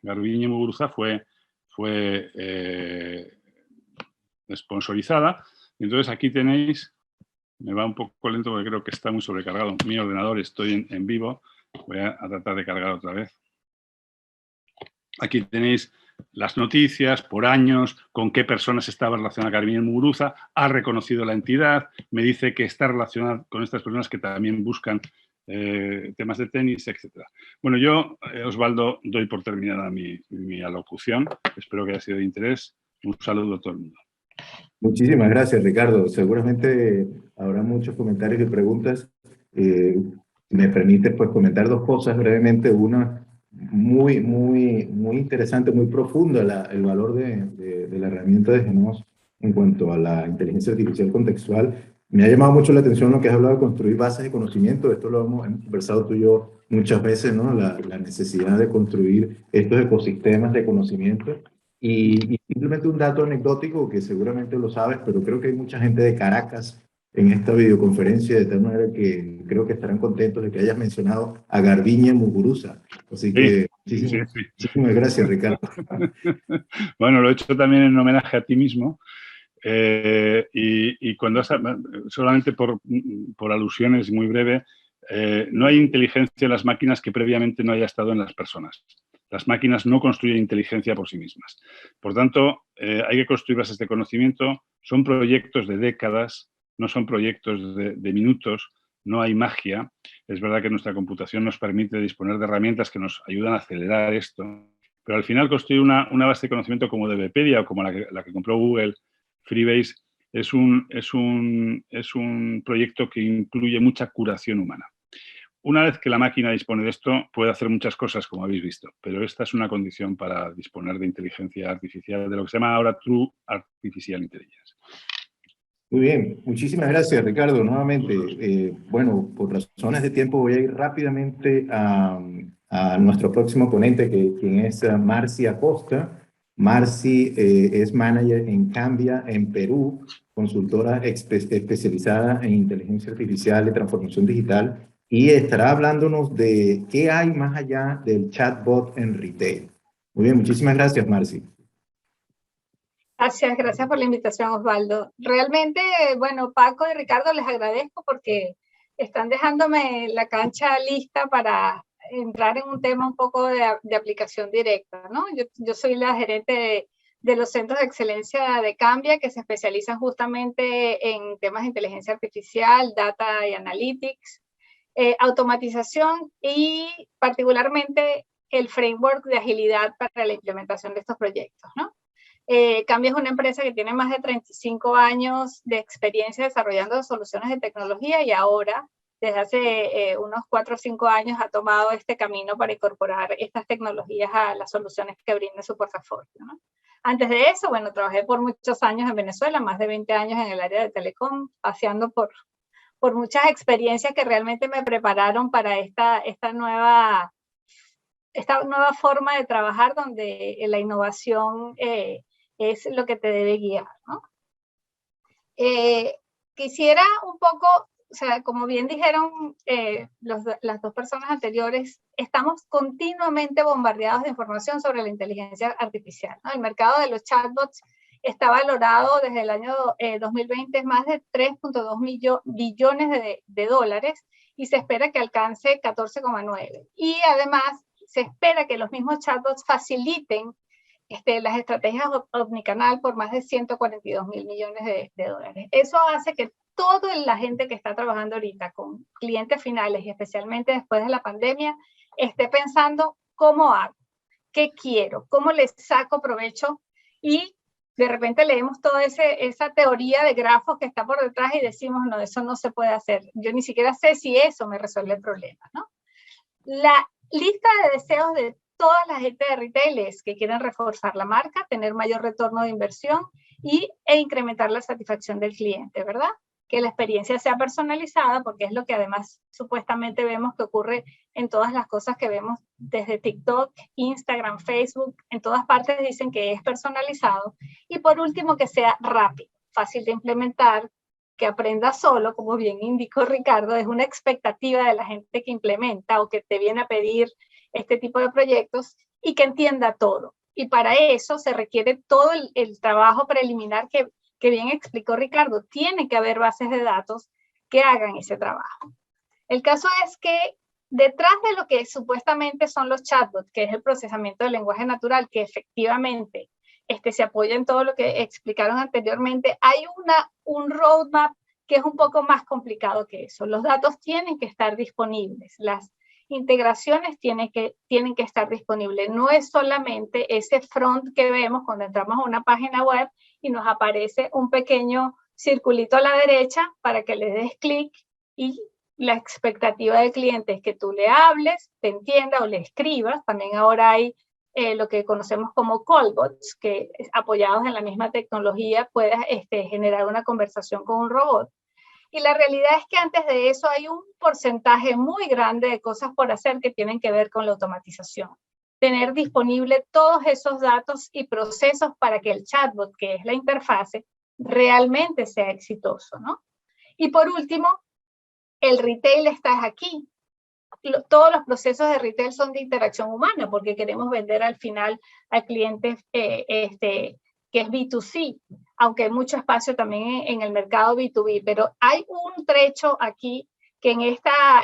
Garbiñe Muguruza fue sponsorizada. Entonces aquí tenéis, me va un poco lento porque creo que está muy sobrecargado mi ordenador, estoy en vivo, voy a tratar de cargar otra vez. Aquí tenéis las noticias por años, con qué personas estaba relacionada Garbiñe Muguruza, ha reconocido la entidad, me dice que está relacionada con estas personas que también buscan temas de tenis, etc. Bueno, yo, Osvaldo, doy por terminada mi alocución. Espero que haya sido de interés. Un saludo a todo el mundo. Muchísimas gracias, Ricardo. Seguramente habrá muchos comentarios y preguntas. Me permite pues comentar dos cosas brevemente. Una muy interesante, muy profunda, el valor de la herramienta de Genos en cuanto a la inteligencia artificial contextual. Me ha llamado mucho la atención lo que has hablado de construir bases de conocimiento. Esto lo hemos conversado tú y yo muchas veces, ¿no? La necesidad de construir estos ecosistemas de conocimiento. Y simplemente un dato anecdótico que seguramente lo sabes, pero creo que hay mucha gente de Caracas en esta videoconferencia, de tal manera que creo que estarán contentos de que hayas mencionado a Garbiñe Muguruza. Así que muchísimas gracias, Ricardo. Bueno, lo he hecho también en homenaje a ti mismo. Y cuando solamente por alusiones muy breve, no hay inteligencia en las máquinas que previamente no haya estado en las personas. Las máquinas no construyen inteligencia por sí mismas. Por tanto, hay que construir bases de conocimiento. Son proyectos de décadas, no son proyectos de minutos, no hay magia. Es verdad que nuestra computación nos permite disponer de herramientas que nos ayudan a acelerar esto, pero al final construir una base de conocimiento como DBpedia o como la que compró Google, Freebase, es un proyecto que incluye mucha curación humana. Una vez que la máquina dispone de esto, puede hacer muchas cosas, como habéis visto, pero esta es una condición para disponer de inteligencia artificial, de lo que se llama ahora True Artificial Intelligence. Muy bien, muchísimas gracias, Ricardo, nuevamente. Bueno, por razones de tiempo voy a ir rápidamente a nuestro próximo ponente, quien es Marci Acosta. Marci es manager en Cambia, en Perú, consultora especializada en inteligencia artificial y transformación digital, y estará hablándonos de qué hay más allá del chatbot en retail. Muy bien, muchísimas gracias, Marci. Gracias por la invitación, Osvaldo. Realmente, bueno, Paco y Ricardo, les agradezco porque están dejándome la cancha lista para entrar en un tema un poco de aplicación directa, ¿no? Yo soy la gerente de los centros de excelencia de Cambia, que se especializan justamente en temas de inteligencia artificial, data y analytics, automatización y particularmente el framework de agilidad para la implementación de estos proyectos, ¿no? Cambia es una empresa que tiene más de 35 años de experiencia desarrollando soluciones de tecnología y ahora, desde hace unos 4 o 5 años, ha tomado este camino para incorporar estas tecnologías a las soluciones que brinda su portafolio, ¿no? Antes de eso, bueno, trabajé por muchos años en Venezuela, más de 20 años en el área de telecom, paseando por muchas experiencias que realmente me prepararon para esta nueva forma de trabajar donde la innovación es lo que te debe guiar, ¿no? Quisiera un poco, o sea, como bien dijeron las dos personas anteriores, estamos continuamente bombardeados de información sobre la inteligencia artificial, ¿no? El mercado de los chatbots está valorado desde el año 2020 en más de 3.2 billones de dólares y se espera que alcance 14,9. Y además se espera que los mismos chatbots faciliten las estrategias omnicanal por más de 142.000 millones de dólares. Eso hace que toda la gente que está trabajando ahorita con clientes finales y especialmente después de la pandemia esté pensando cómo hago. ¿Qué quiero? ¿Cómo le saco provecho? Y de repente leemos toda esa teoría de grafos que está por detrás y decimos, no, eso no se puede hacer. Yo ni siquiera sé si eso me resuelve el problema, ¿no? La lista de deseos de toda la gente de retail es que quieren reforzar la marca, tener mayor retorno de inversión e incrementar la satisfacción del cliente, ¿verdad? Que la experiencia sea personalizada, porque es lo que además supuestamente vemos que ocurre en todas las cosas que vemos desde TikTok, Instagram, Facebook, en todas partes dicen que es personalizado. Y por último, que sea rápido, fácil de implementar, que aprenda solo, como bien indicó Ricardo, es una expectativa de la gente que implementa o que te viene a pedir este tipo de proyectos, y que entienda todo. Y para eso se requiere todo el trabajo preliminar que bien explicó Ricardo. Tiene que haber bases de datos que hagan ese trabajo. El caso es que detrás de lo que supuestamente son los chatbots, que es el procesamiento del lenguaje natural, que efectivamente se apoya en todo lo que explicaron anteriormente, hay un roadmap que es un poco más complicado que eso. Los datos tienen que estar disponibles, las integraciones tienen que estar disponibles. No es solamente ese front que vemos cuando entramos a una página web y nos aparece un pequeño circulito a la derecha para que le des clic, y la expectativa del cliente es que tú le hables, te entienda o le escribas. También ahora hay lo que conocemos como callbots, que apoyados en la misma tecnología puedes generar una conversación con un robot. Y la realidad es que antes de eso hay un porcentaje muy grande de cosas por hacer que tienen que ver con la automatización. Tener disponible todos esos datos y procesos para que el chatbot, que es la interfase, realmente sea exitoso, ¿no? Y por último, el retail está aquí. Todos los procesos de retail son de interacción humana, porque queremos vender al final al cliente que es B2C, aunque hay mucho espacio también en el mercado B2B, pero hay un trecho aquí que en esta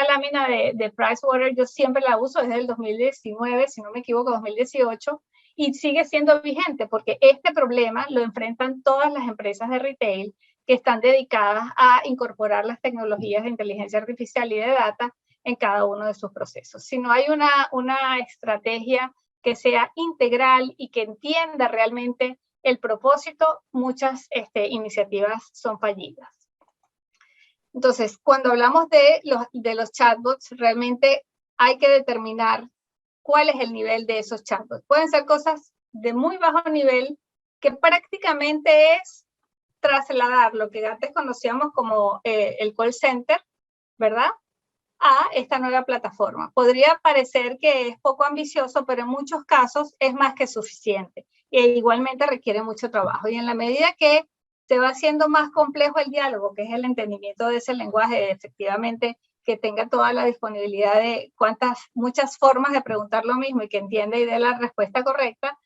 lámina de Pricewaterhouse yo siempre la uso desde el 2019, si no me equivoco, 2018, y sigue siendo vigente, porque este problema lo enfrentan todas las empresas de retail que están dedicadas a incorporar las tecnologías de inteligencia artificial y de data en cada uno de sus procesos. Si no hay una estrategia que sea integral y que entienda realmente el propósito, muchas iniciativas son fallidas. Entonces, cuando hablamos de los chatbots, realmente hay que determinar cuál es el nivel de esos chatbots. Pueden ser cosas de muy bajo nivel, que prácticamente es trasladar lo que antes conocíamos como el call center, ¿verdad?, a esta nueva plataforma. Podría parecer que es poco ambicioso, pero en muchos casos es más que suficiente. E igualmente requiere mucho trabajo. Y en la medida que se va haciendo más complejo el diálogo, que es el entendimiento de ese lenguaje, efectivamente, que tenga toda la disponibilidad de muchas formas de preguntar lo mismo y que entienda y dé la respuesta correcta,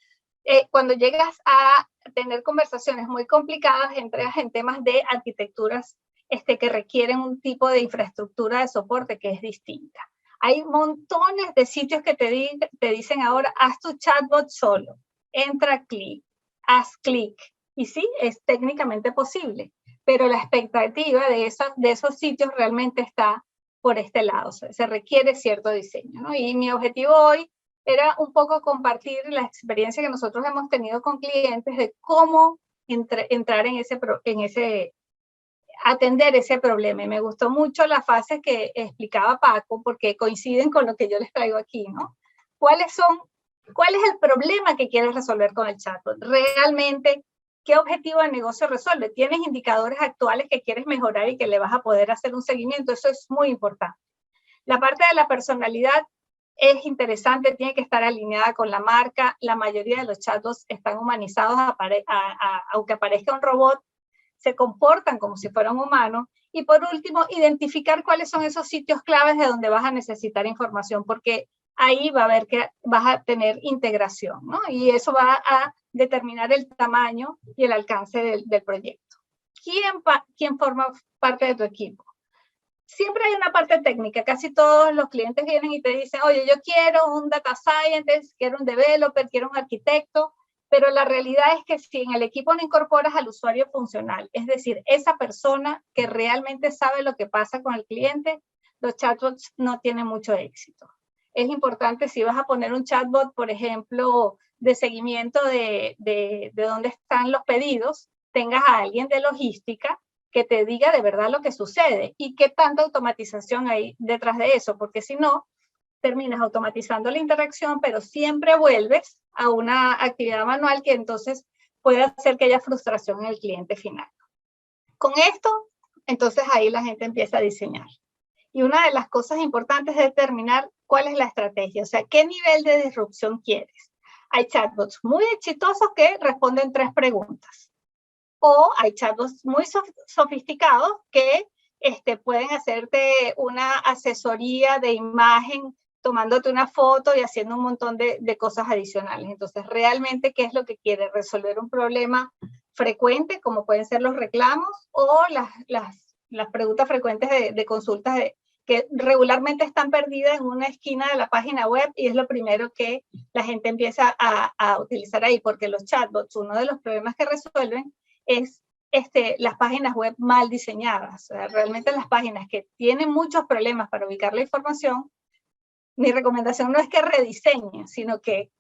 cuando llegas a tener conversaciones muy complicadas, entras en temas de arquitecturas que requieren un tipo de infraestructura de soporte que es distinta. Hay montones de sitios que te dicen ahora, haz tu chatbot solo, entra clic, haz clic. Y sí, es técnicamente posible, pero la expectativa de esos sitios realmente está por este lado. O sea, se requiere cierto diseño, ¿no? Y mi objetivo hoy era un poco compartir la experiencia que nosotros hemos tenido con clientes de cómo entrar atender ese problema. Y me gustó mucho la fase que explicaba Paco, porque coinciden con lo que yo les traigo aquí, ¿no? ¿Cuál es el problema que quieres resolver con el chatbot? Realmente, ¿qué objetivo de negocio resuelve? ¿Tienes indicadores actuales que quieres mejorar y que le vas a poder hacer un seguimiento? Eso es muy importante. La parte de la personalidad es interesante, tiene que estar alineada con la marca. La mayoría de los chatbots están humanizados, aunque aparezca un robot, se comportan como si fuera un humano. Y por último, identificar cuáles son esos sitios claves de donde vas a necesitar información, porque ahí va a ver que vas a tener integración, ¿no? Y eso va a determinar el tamaño y el alcance del proyecto. ¿Quién forma parte de tu equipo? Siempre hay una parte técnica. Casi todos los clientes vienen y te dicen, oye, yo quiero un data scientist, quiero un developer, quiero un arquitecto, pero la realidad es que si en el equipo no incorporas al usuario funcional, es decir, esa persona que realmente sabe lo que pasa con el cliente, los chatbots no tienen mucho éxito. es importante si vas a poner un chatbot, por ejemplo, de seguimiento de dónde están los pedidos, tengas a alguien de logística que te diga de verdad lo que sucede y qué tanta automatización hay detrás de eso, porque si no, terminas automatizando la interacción, pero siempre vuelves a una actividad manual que entonces puede hacer que haya frustración en el cliente final. Con esto, entonces ahí la gente empieza a diseñar. Y una de las cosas importantes es determinar cuál es la estrategia, o sea, qué nivel de disrupción quieres. Hay chatbots muy exitosos que responden 3 preguntas. O hay chatbots muy sofisticados que pueden hacerte una asesoría de imagen, tomándote una foto y haciendo un montón de cosas adicionales. Entonces, realmente, ¿qué es lo que quiere? Resolver un problema frecuente, como pueden ser los reclamos o las preguntas frecuentes de consultas que regularmente están perdidas en una esquina de la página web y es lo primero que la gente empieza a utilizar ahí, porque los chatbots, uno de los problemas que resuelven es las páginas web mal diseñadas. O sea, realmente las páginas que tienen muchos problemas para ubicar la información, mi recomendación no es que rediseñen, sino que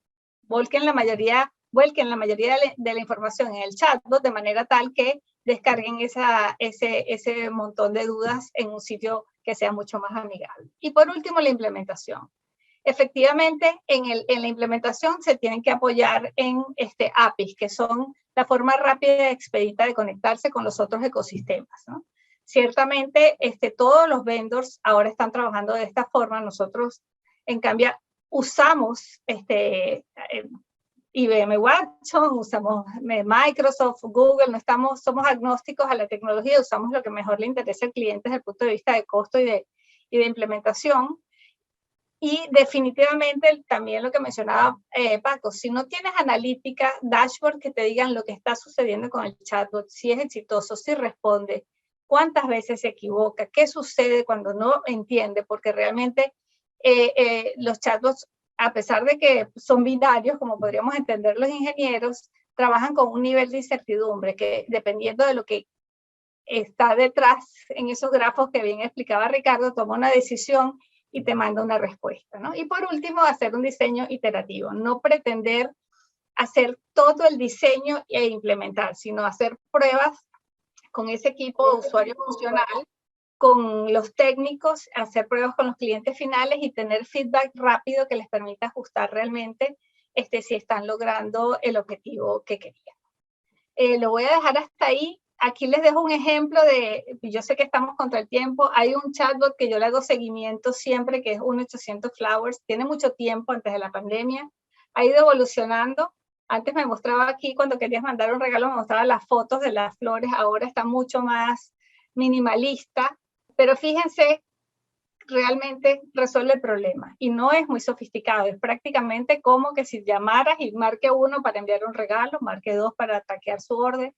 vuelquen la mayoría de la información en el chatbot de manera tal que descarguen ese montón de dudas en un sitio que sea mucho más amigable. Y por último, la implementación. Efectivamente, en la implementación se tienen que apoyar en APIs, que son la forma rápida y expedita de conectarse con los otros ecosistemas, ¿no? Ciertamente, todos los vendors ahora están trabajando de esta forma. Nosotros, en cambio, usamos IBM Watson, usamos Microsoft, Google, somos agnósticos a la tecnología, usamos lo que mejor le interesa al cliente desde el punto de vista de costo y de implementación. Y definitivamente también lo que mencionaba Paco, si no tienes analítica, dashboard que te digan lo que está sucediendo con el chatbot, si es exitoso, si responde, cuántas veces se equivoca, qué sucede cuando no entiende, porque realmente los chatbots, a pesar de que son binarios, como podríamos entender los ingenieros, trabajan con un nivel de incertidumbre que, dependiendo de lo que está detrás en esos grafos que bien explicaba Ricardo, toma una decisión y te manda una respuesta, ¿no? Y por último, hacer un diseño iterativo, no pretender hacer todo el diseño e implementar, sino hacer pruebas con ese equipo de usuario funcional, con los técnicos, hacer pruebas con los clientes finales y tener feedback rápido que les permita ajustar realmente si están logrando el objetivo que querían. Lo voy a dejar hasta ahí. Aquí les dejo un ejemplo yo sé que estamos contra el tiempo, hay un chatbot que yo le hago seguimiento siempre, que es 1-800-Flowers, tiene mucho tiempo antes de la pandemia, ha ido evolucionando. Antes me mostraba aquí, cuando querías mandar un regalo, me mostraba las fotos de las flores, ahora está mucho más minimalista, pero fíjense, realmente resuelve el problema y no es muy sofisticado, es prácticamente como que si llamaras y marque 1 para enviar un regalo, marque 2 para traquear su orden,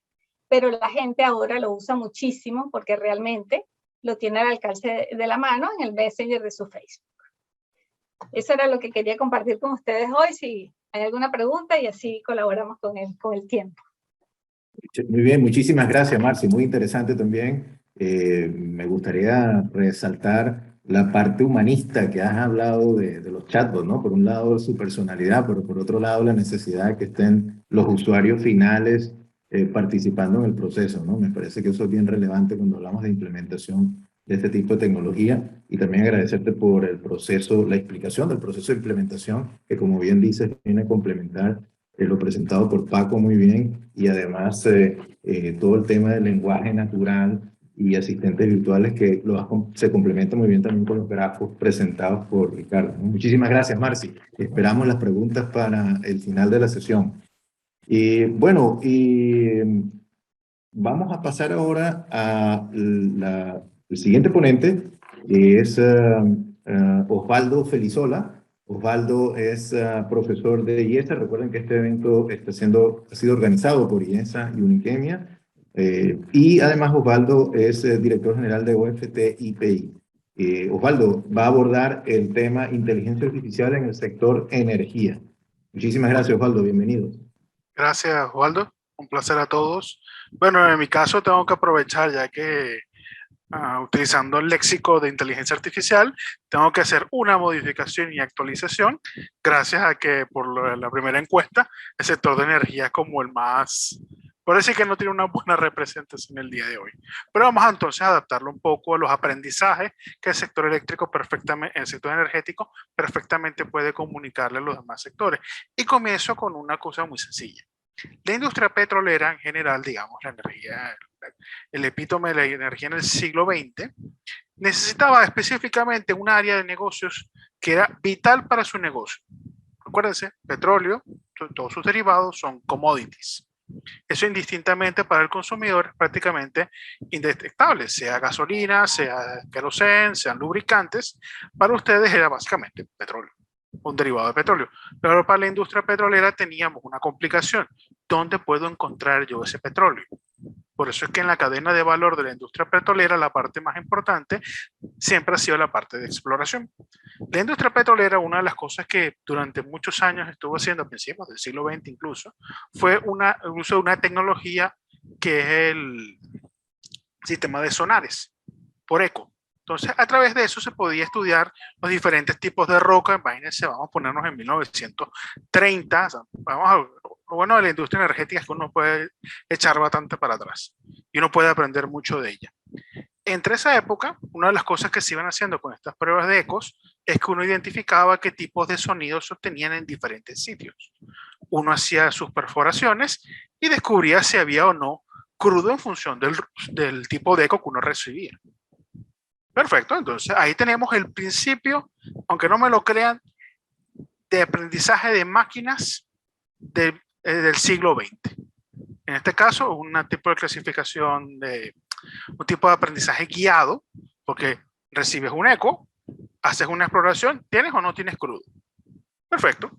pero la gente ahora lo usa muchísimo porque realmente lo tiene al alcance de la mano en el Messenger de su Facebook. Eso era lo que quería compartir con ustedes hoy, si hay alguna pregunta, y así colaboramos con el tiempo. Muy bien, muchísimas gracias, Marci. Muy interesante también. Me gustaría resaltar la parte humanista que has hablado de los chatbots, ¿no? Por un lado su personalidad, pero por otro lado la necesidad de que estén los usuarios finales participando en el proceso, ¿no? Me parece que eso es bien relevante cuando hablamos de implementación de este tipo de tecnología, y también agradecerte por el proceso, la explicación del proceso de implementación, que como bien dices, viene a complementar lo presentado por Paco muy bien, y además todo el tema del lenguaje natural y asistentes virtuales que se complementa muy bien también con los grafos presentados por Ricardo. Muchísimas gracias, Marci. Esperamos las preguntas para el final de la sesión. Bueno, vamos a pasar ahora a el siguiente ponente, que es Osvaldo Felizola. Osvaldo es profesor de IESA. Recuerden que este evento ha sido organizado por IESA y Uniquemia. Y además Osvaldo es director general de OFT IPI. Osvaldo va a abordar el tema inteligencia artificial en el sector energía. Muchísimas gracias, Osvaldo. Bienvenido. Gracias, Osvaldo. Un placer a todos. Bueno, en mi caso tengo que aprovechar, ya que utilizando el léxico de inteligencia artificial, tengo que hacer una modificación y actualización gracias a que por la primera encuesta el sector de energía es como el más, por decir que no tiene una buena representación el día de hoy. Pero vamos a entonces adaptarlo un poco a los aprendizajes que el sector eléctrico perfectamente, el sector energético perfectamente puede comunicarle a los demás sectores. Y comienzo con una cosa muy sencilla. La industria petrolera en general, digamos, la energía, el epítome de la energía en el siglo XX, necesitaba específicamente un área de negocios que era vital para su negocio. Acuérdense, petróleo, todos sus derivados son commodities. Eso indistintamente para el consumidor es prácticamente indetectable, sea gasolina, sea queroseno, sean lubricantes, para ustedes era básicamente petróleo, un derivado de petróleo. Pero para la industria petrolera teníamos una complicación. ¿Dónde puedo encontrar yo ese petróleo? Por eso es que en la cadena de valor de la industria petrolera la parte más importante siempre ha sido la parte de exploración. La industria petrolera, una de las cosas que durante muchos años estuvo haciendo, a principios del siglo XX incluso, fue el uso de una tecnología que es el sistema de sonares por eco. Entonces, a través de eso se podía estudiar los diferentes tipos de roca. Imagínense, vamos a ponernos en 1930. O sea, lo bueno de la industria energética es que uno puede echar bastante para atrás y uno puede aprender mucho de ella. Entre esa época, una de las cosas que se iban haciendo con estas pruebas de ecos es que uno identificaba qué tipos de sonidos se obtenían en diferentes sitios. Uno hacía sus perforaciones y descubría si había o no crudo en función del tipo de eco que uno recibía. Perfecto, entonces ahí tenemos el principio, aunque no me lo crean, de aprendizaje de máquinas del siglo XX. En este caso, un tipo de clasificación, un tipo de aprendizaje guiado, porque recibes un eco, haces una exploración, ¿tienes o no tienes crudo? Perfecto.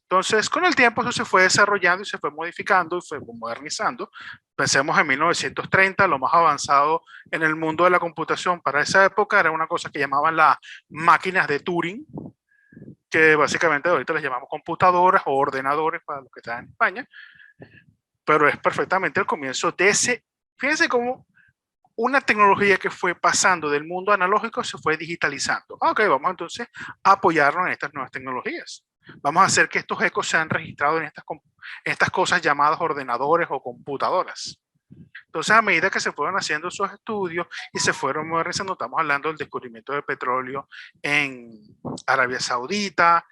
Entonces, con el tiempo eso se fue desarrollando y se fue modificando y fue modernizando. Pensemos en 1930, lo más avanzado en el mundo de la computación para esa época era una cosa que llamaban las máquinas de Turing, que básicamente ahorita les llamamos computadoras o ordenadores para los que están en España, pero es perfectamente el comienzo de ese. Fíjense cómo una tecnología que fue pasando del mundo analógico se fue digitalizando. Ok, vamos entonces a apoyarnos en estas nuevas tecnologías. Vamos a hacer que estos ecos sean registrados en estas cosas llamadas ordenadores o computadoras. Entonces, a medida que se fueron haciendo esos estudios y se fueron modernizando, estamos hablando del descubrimiento de petróleo en Arabia Saudita,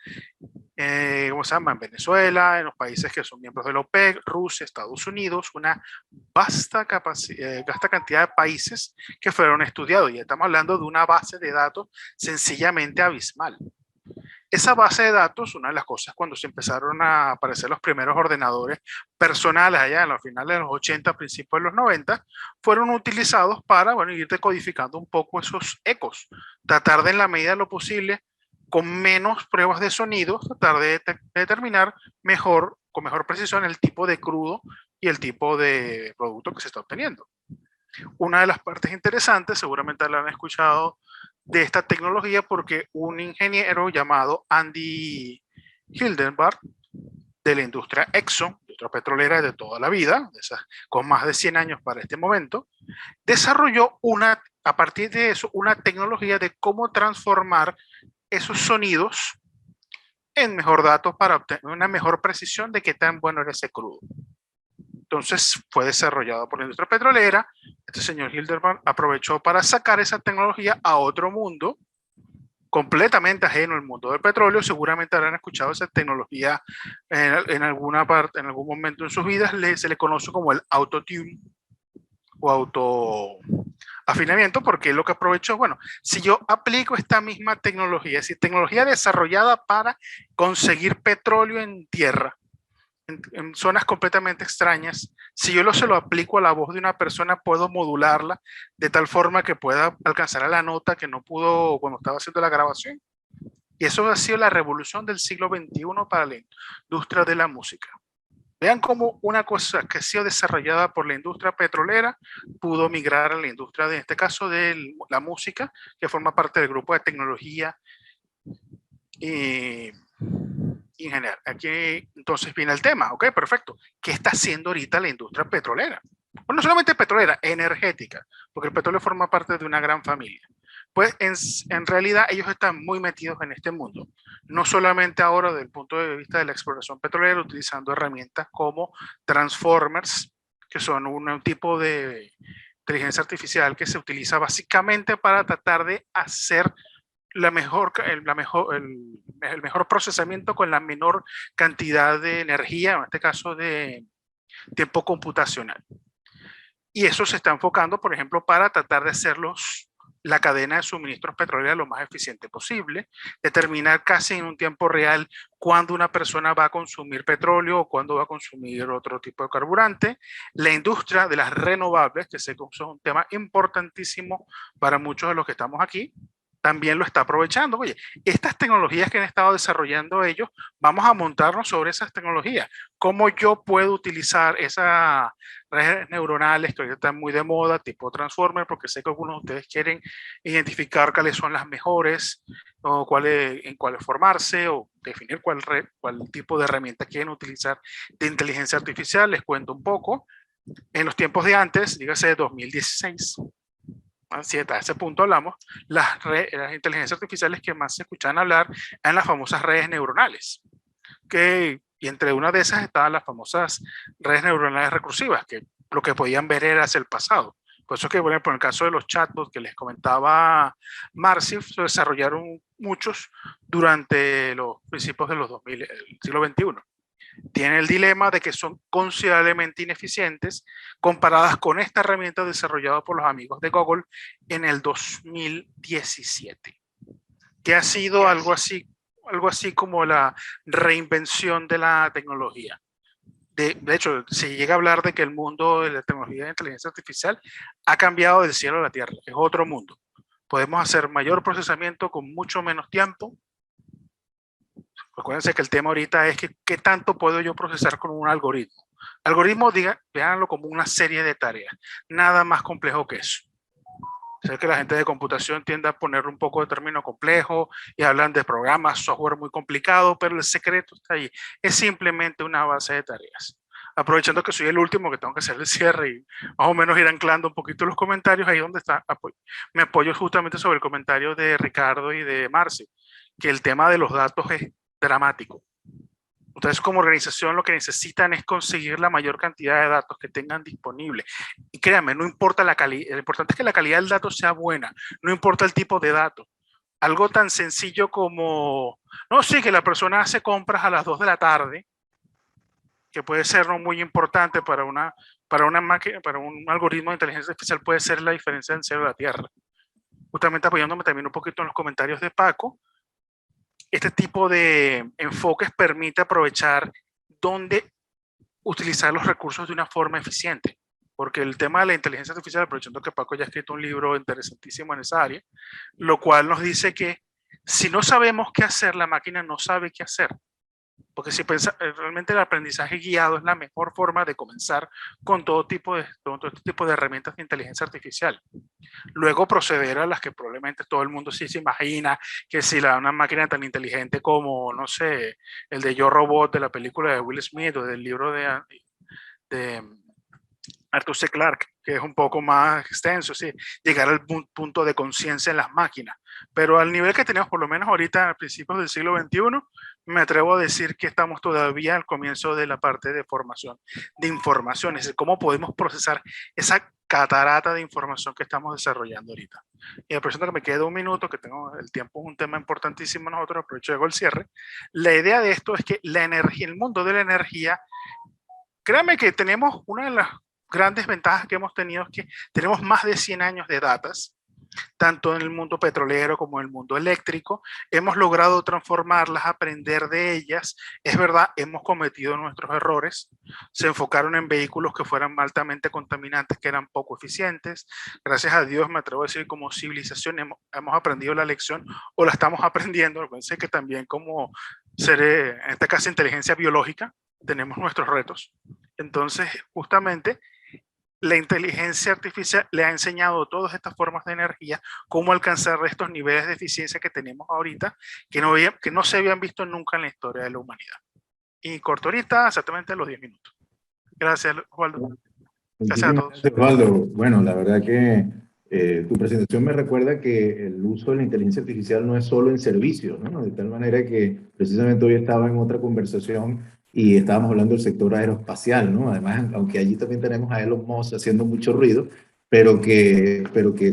¿cómo se llama? En Venezuela, en los países que son miembros de la OPEC, Rusia, Estados Unidos, una vasta cantidad de países que fueron estudiados. Y estamos hablando de una base de datos sencillamente abismal. Esa base de datos, una de las cosas cuando se empezaron a aparecer los primeros ordenadores personales allá en los finales de los 80, principios de los 90, fueron utilizados para, bueno, ir decodificando un poco esos ecos, tratar de en la medida de lo posible, con menos pruebas de sonido, tratar de determinar con mejor precisión el tipo de crudo y el tipo de producto que se está obteniendo. Una de las partes interesantes, seguramente la han escuchado, de esta tecnología porque un ingeniero llamado Andy Hildenburg de la industria Exxon, industria petrolera de toda la vida, con más de 100 años para este momento, desarrolló a partir de eso una tecnología de cómo transformar esos sonidos en mejor datos para obtener una mejor precisión de qué tan bueno era ese crudo. Entonces fue desarrollado por la industria petrolera. Este señor Hildenburg aprovechó para sacar esa tecnología a otro mundo completamente ajeno al mundo del petróleo. Seguramente habrán escuchado esa tecnología en alguna parte, en algún momento en sus vidas. Se le conoce como el autotune o autoafinamiento, porque lo que aprovechó, bueno, si yo aplico esta misma tecnología, es decir, tecnología desarrollada para conseguir petróleo en tierra, en zonas completamente extrañas, si yo se lo aplico a la voz de una persona, puedo modularla de tal forma que pueda alcanzar a la nota que no pudo cuando estaba haciendo la grabación. Y eso ha sido la revolución del siglo XXI para la industria de la música. Vean cómo una cosa que ha sido desarrollada por la industria petrolera pudo migrar a la industria, en este caso de la música, que forma parte del grupo de tecnología y en general. Aquí entonces viene el tema, ok, perfecto. ¿Qué está haciendo ahorita la industria petrolera? bueno, no solamente petrolera, energética, porque el petróleo forma parte de una gran familia. Pues en realidad ellos están muy metidos en este mundo, no solamente ahora desde el punto de vista de la exploración petrolera, utilizando herramientas como transformers, que son un tipo de inteligencia artificial que se utiliza básicamente para tratar de hacer el mejor procesamiento con la menor cantidad de energía, en este caso de tiempo computacional. Y eso se está enfocando, por ejemplo, para tratar de hacerlos la cadena de suministros petrolera lo más eficiente posible, determinar casi en un tiempo real cuándo una persona va a consumir petróleo o cuándo va a consumir otro tipo de carburante. La industria de las renovables, que sé que es un tema importantísimo para muchos de los que estamos aquí, también lo está aprovechando. Oye, estas tecnologías que han estado desarrollando ellos, vamos a montarnos sobre esas tecnologías. ¿Cómo yo puedo utilizar esas redes neuronales que ahorita están muy de moda, tipo Transformer, porque sé que algunos de ustedes quieren identificar cuáles son las mejores, o en cuáles formarse, o definir cuál tipo de herramienta quieren utilizar de inteligencia artificial? Les cuento un poco. En los tiempos de antes, dígase 2016, si hasta ese punto hablamos, las inteligencias artificiales que más se escuchaban hablar eran las famosas redes neuronales, y entre una de esas estaban las famosas redes neuronales recursivas, que lo que podían ver era hacia el pasado. Por eso que, por ejemplo, en el caso de los chatbots que les comentaba Marcy, se desarrollaron muchos durante los principios de los 2000, el siglo XXI. Tiene el dilema de que son considerablemente ineficientes comparadas con esta herramienta desarrollada por los amigos de Google en el 2017, que ha sido algo así como la reinvención de la tecnología. De hecho, se llega a hablar de que el mundo de la tecnología de inteligencia artificial ha cambiado del cielo a la tierra, es otro mundo. Podemos hacer mayor procesamiento con mucho menos tiempo. Acuérdense que el tema ahorita es que qué tanto puedo yo procesar con un algoritmo. Algoritmo, véanlo como una serie de tareas, nada más complejo que eso. Sé que la gente de computación tiende a poner un poco de término complejo y hablan de programas, software muy complicado, pero el secreto está ahí. Es simplemente una base de tareas. Aprovechando que soy el último, que tengo que hacer el cierre y más o menos ir anclando un poquito los comentarios, ahí donde está, me apoyo justamente sobre el comentario de Ricardo y de Marcy, que el tema de los datos es dramático. Ustedes como organización lo que necesitan es conseguir la mayor cantidad de datos que tengan disponible. Y créanme, no importa la calidad, lo importante es que la calidad del dato sea buena, no importa el tipo de dato. Algo tan sencillo como, no, sí, que la persona hace compras a las 2 de la tarde, que puede ser no muy importante para una máquina, para un algoritmo de inteligencia artificial, puede ser la diferencia del cielo y la tierra. Justamente apoyándome también un poquito en los comentarios de Paco, este tipo de enfoques permite aprovechar dónde utilizar los recursos de una forma eficiente. Porque el tema de la inteligencia artificial, aprovechando que Paco ya ha escrito un libro interesantísimo en esa área, lo cual nos dice que si no sabemos qué hacer, la máquina no sabe qué hacer. Porque si realmente el aprendizaje guiado es la mejor forma de comenzar con todo este tipo de herramientas de inteligencia artificial. Luego proceder a las que probablemente todo el mundo sí se imagina, que si una máquina tan inteligente como, no sé, el de Yo Robot de la película de Will Smith o del libro de Arthur C. Clarke, que es un poco más extenso, sí, llegar al punto de conciencia en las máquinas. Pero al nivel que tenemos por lo menos ahorita a principios del siglo XXI, me atrevo a decir que estamos todavía al comienzo de la parte de formación de información, es decir, cómo podemos procesar esa catarata de información que estamos desarrollando ahorita. Y aprovecho que me queda un minuto, que tengo el tiempo, es un tema importantísimo nosotros, aprovecho hago el cierre. La idea de esto es que la energía, el mundo de la energía, créanme que tenemos una de las grandes ventajas que hemos tenido es que tenemos más de 100 años de datas, tanto en el mundo petrolero como en el mundo eléctrico. Hemos logrado transformarlas, aprender de ellas. Es verdad, hemos cometido nuestros errores. Se enfocaron en vehículos que fueran altamente contaminantes, que eran poco eficientes. Gracias a Dios, me atrevo a decir, como civilización hemos aprendido la lección, o la estamos aprendiendo. Pensé que también como en este caso inteligencia biológica, tenemos nuestros retos. Entonces, justamente, la inteligencia artificial le ha enseñado todas estas formas de energía, cómo alcanzar estos niveles de eficiencia que tenemos ahorita, que no se habían visto nunca en la historia de la humanidad. Y corto ahorita, exactamente a los 10 minutos. Gracias, Osvaldo. Gracias a Muchísimas todos. gracias, Osvaldo. Bueno, la verdad que tu presentación me recuerda que el uso de la inteligencia artificial no es solo en servicios, ¿no? De tal manera que precisamente hoy estaba en otra conversación y estábamos hablando del sector aeroespacial, ¿no? Además, aunque allí también tenemos a Elon Musk haciendo mucho ruido, pero que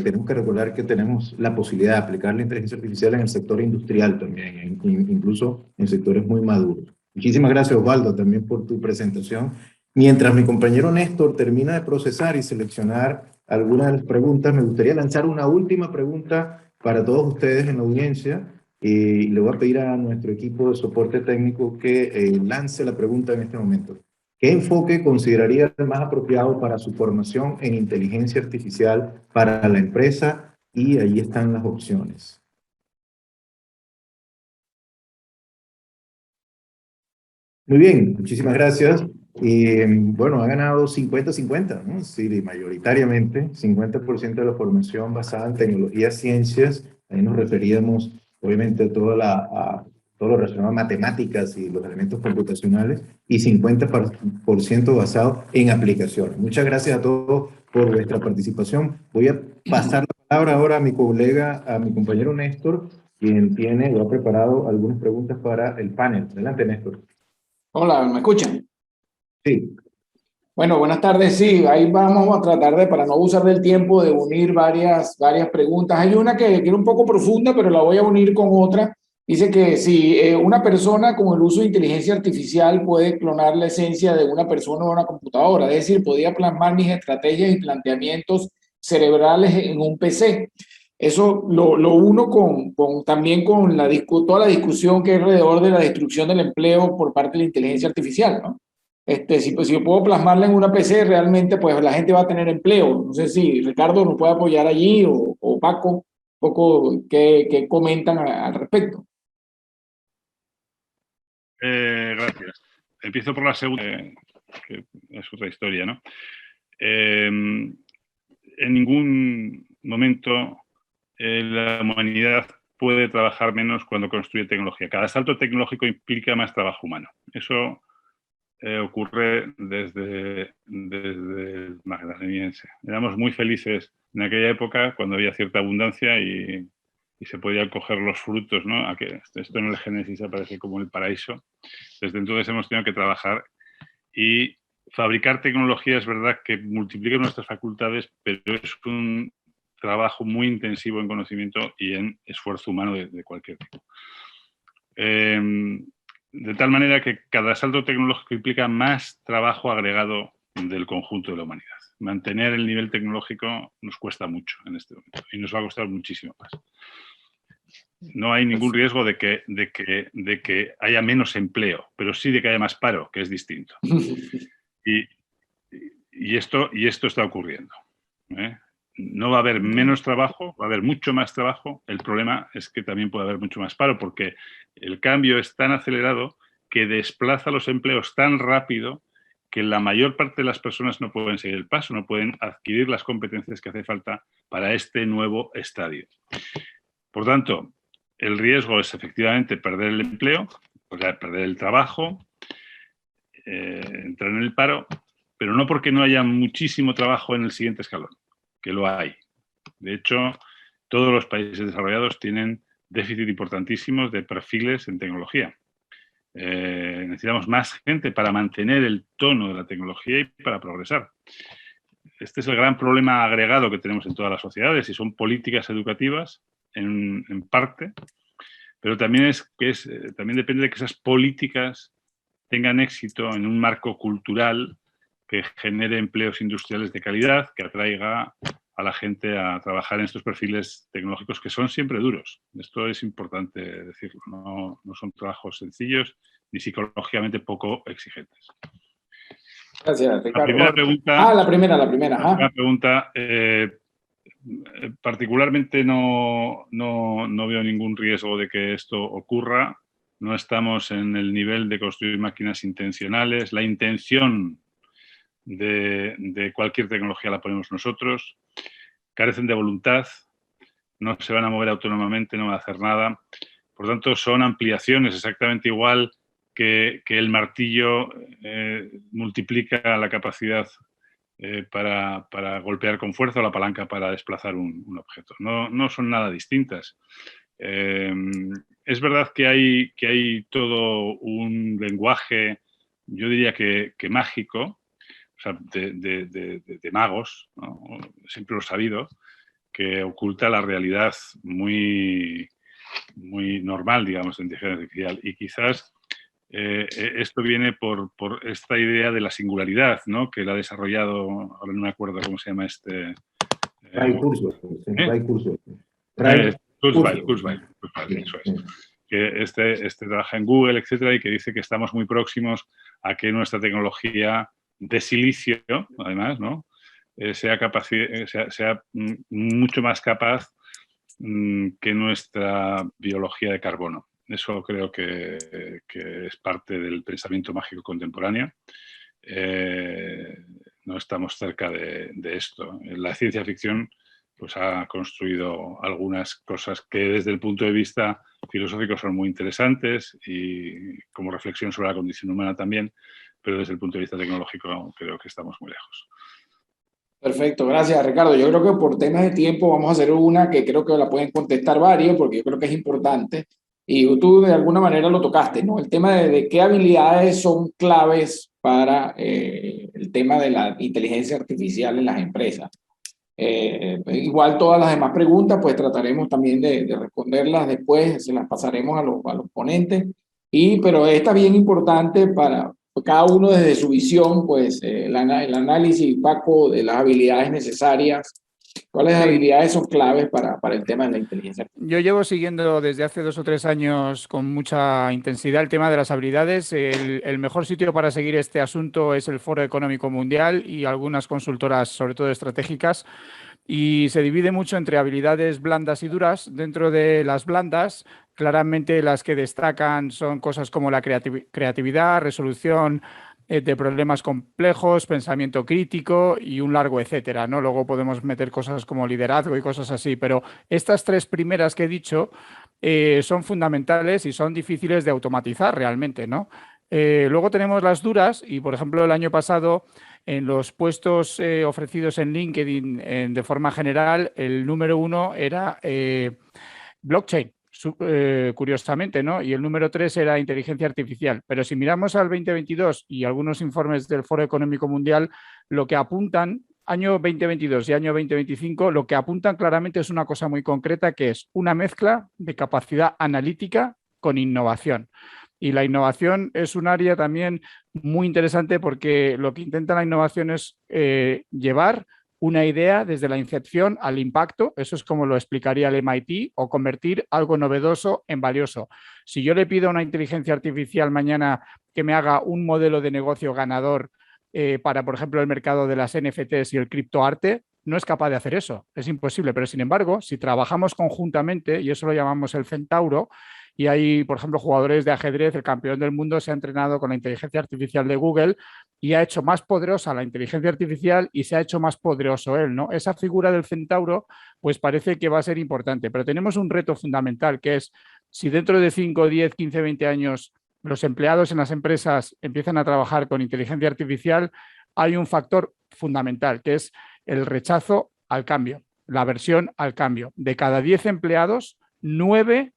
tenemos que recordar que tenemos la posibilidad de aplicar la inteligencia artificial en el sector industrial también, incluso en sectores muy maduros. Muchísimas gracias, Osvaldo, también por tu presentación. Mientras mi compañero Néstor termina de procesar y seleccionar algunas de las preguntas, me gustaría lanzar una última pregunta para todos ustedes en la audiencia y le voy a pedir a nuestro equipo de soporte técnico que lance la pregunta en este momento. ¿Qué enfoque consideraría el más apropiado para su formación en inteligencia artificial para la empresa? Y ahí están las opciones. Muy bien, muchísimas gracias. Bueno, ha ganado 50-50, ¿no? Sí, mayoritariamente, 50% de la formación basada en tecnología, ciencias. Ahí nos referíamos, obviamente, a todo lo relacionado a matemáticas y los elementos computacionales, y 50% basado en aplicaciones. Muchas gracias a todos por vuestra participación. Voy a pasar la palabra ahora a mi colega, a mi compañero Néstor, quien tiene o ha preparado algunas preguntas para el panel. Adelante, Néstor. Hola, ¿me escuchan? Sí. Bueno, buenas tardes. Sí, ahí vamos a tratar de, para no abusar del tiempo, de unir varias preguntas. Hay una que era un poco profunda, pero la voy a unir con otra. Dice que si una persona con el uso de inteligencia artificial puede clonar la esencia de una persona o una computadora, es decir, podía plasmar mis estrategias y planteamientos cerebrales en un PC. Eso lo uno también con toda la discusión que hay alrededor de la destrucción del empleo por parte de la inteligencia artificial, ¿no? Si yo puedo plasmarla en una PC, realmente pues la gente va a tener empleo. No sé si Ricardo nos puede apoyar allí o Paco, un poco qué comentan al respecto. Gracias. Empiezo por la segunda, que es otra historia, ¿no? En ningún momento la humanidad puede trabajar menos cuando construye tecnología. Cada salto tecnológico implica más trabajo humano. Eso ocurre desde el magdaleniense. Éramos muy felices en aquella época cuando había cierta abundancia y se podían coger los frutos, ¿no? Esto en el Génesis aparece como el paraíso. Desde entonces hemos tenido que trabajar y fabricar tecnología. Es verdad que multiplica nuestras facultades, pero es un trabajo muy intensivo en conocimiento y en esfuerzo humano de cualquier tipo. De tal manera que cada salto tecnológico implica más trabajo agregado del conjunto de la humanidad. Mantener el nivel tecnológico nos cuesta mucho en este momento y nos va a costar muchísimo más. No hay ningún riesgo de que haya menos empleo, pero sí de que haya más paro, que es distinto. Y esto está ocurriendo, ¿eh? No va a haber menos trabajo, va a haber mucho más trabajo. El problema es que también puede haber mucho más paro porque el cambio es tan acelerado que desplaza los empleos tan rápido que la mayor parte de las personas no pueden seguir el paso, no pueden adquirir las competencias que hace falta para este nuevo estadio. Por tanto, el riesgo es efectivamente perder el empleo, o sea, perder el trabajo, entrar en el paro, pero no porque no haya muchísimo trabajo en el siguiente escalón, que lo hay. De hecho, todos los países desarrollados tienen déficit importantísimos de perfiles en tecnología. Necesitamos más gente para mantener el tono de la tecnología y para progresar. Este es el gran problema agregado que tenemos en todas las sociedades y son políticas educativas en parte, pero también también depende de que esas políticas tengan éxito en un marco cultural que genere empleos industriales de calidad, que atraiga a la gente a trabajar en estos perfiles tecnológicos que son siempre duros. Esto es importante decirlo. No son trabajos sencillos ni psicológicamente poco exigentes. Gracias, Ricardo. La primera pregunta. La primera. La primera pregunta. Particularmente no veo ningún riesgo de que esto ocurra. No estamos en el nivel de construir máquinas intencionales. La intención de cualquier tecnología la ponemos nosotros. Carecen de voluntad, no se van a mover autónomamente, no van a hacer nada. Por tanto, son ampliaciones exactamente igual que el martillo multiplica la capacidad para golpear con fuerza o la palanca para desplazar un objeto. No son nada distintas. Es verdad que hay todo un lenguaje, yo diría que mágico, o sea, de magos, ¿no? Siempre lo he sabido, que oculta la realidad muy normal, digamos, de inteligencia artificial. Y quizás esto viene por esta idea de la singularidad, ¿no? Que la ha desarrollado, ahora no me acuerdo cómo se llama este... Ray Kurzweil. Ray Kurzweil. Kurzweil, eso es. Que este trabaja en Google, etcétera, y que dice que estamos muy próximos a que nuestra tecnología de silicio, además, ¿no? sea mucho más capaz que nuestra biología de carbono. Eso creo que es parte del pensamiento mágico contemporáneo. No estamos cerca de esto. La ciencia ficción pues, ha construido algunas cosas que desde el punto de vista filosófico son muy interesantes y como reflexión sobre la condición humana también, pero desde el punto de vista tecnológico creo que estamos muy lejos. Perfecto, gracias Ricardo. Yo creo que por temas de tiempo vamos a hacer una que creo que la pueden contestar varios porque yo creo que es importante y tú de alguna manera lo tocaste, ¿no? El tema de qué habilidades son claves para el tema de la inteligencia artificial en las empresas. Igual todas las demás preguntas pues trataremos también de responderlas después, se las pasaremos a los ponentes, pero esta es bien importante para cada uno desde su visión, pues el análisis, Paco, de las habilidades necesarias. ¿Cuáles habilidades son claves para el tema de la inteligencia artificial? Yo llevo siguiendo desde hace 2 o 3 años con mucha intensidad el tema de las habilidades. El mejor sitio para seguir este asunto es el Foro Económico Mundial y algunas consultoras, sobre todo estratégicas, y se divide mucho entre habilidades blandas y duras. Dentro de las blandas, claramente las que destacan son cosas como la creatividad, resolución de problemas complejos, pensamiento crítico y un largo etcétera, ¿no? Luego podemos meter cosas como liderazgo y cosas así, pero estas 3 primeras que he dicho son fundamentales y son difíciles de automatizar realmente, ¿no? Luego tenemos las duras y, por ejemplo, el año pasado en los puestos ofrecidos en LinkedIn de forma general, el número 1 era blockchain. Curiosamente, ¿no? Y el número 3 era inteligencia artificial. Pero si miramos al 2022 y algunos informes del Foro Económico Mundial, lo que apuntan, año 2022 y año 2025, lo que apuntan claramente es una cosa muy concreta, que es una mezcla de capacidad analítica con innovación. Y la innovación es un área también muy interesante porque lo que intenta la innovación es llevar una idea desde la incepción al impacto, eso es como lo explicaría el MIT, o convertir algo novedoso en valioso. Si yo le pido a una inteligencia artificial mañana que me haga un modelo de negocio ganador para, por ejemplo, el mercado de las NFTs y el criptoarte, no es capaz de hacer eso, es imposible. Pero, sin embargo, si trabajamos conjuntamente, y eso lo llamamos el centauro, y hay, por ejemplo, jugadores de ajedrez, el campeón del mundo se ha entrenado con la inteligencia artificial de Google y ha hecho más poderosa la inteligencia artificial y se ha hecho más poderoso él, ¿no? Esa figura del centauro, pues parece que va a ser importante, pero tenemos un reto fundamental, que es si dentro de 5, 10, 15, 20 años los empleados en las empresas empiezan a trabajar con inteligencia artificial, hay un factor fundamental, que es el rechazo al cambio, la aversión al cambio. De cada 10 empleados, 9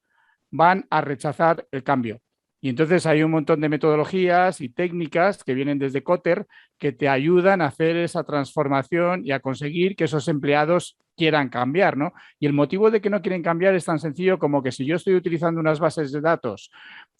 van a rechazar el cambio. Y entonces hay un montón de metodologías y técnicas que vienen desde Kotter que te ayudan a hacer esa transformación y a conseguir que esos empleados quieran cambiar, ¿no? Y el motivo de que no quieren cambiar es tan sencillo como que si yo estoy utilizando unas bases de datos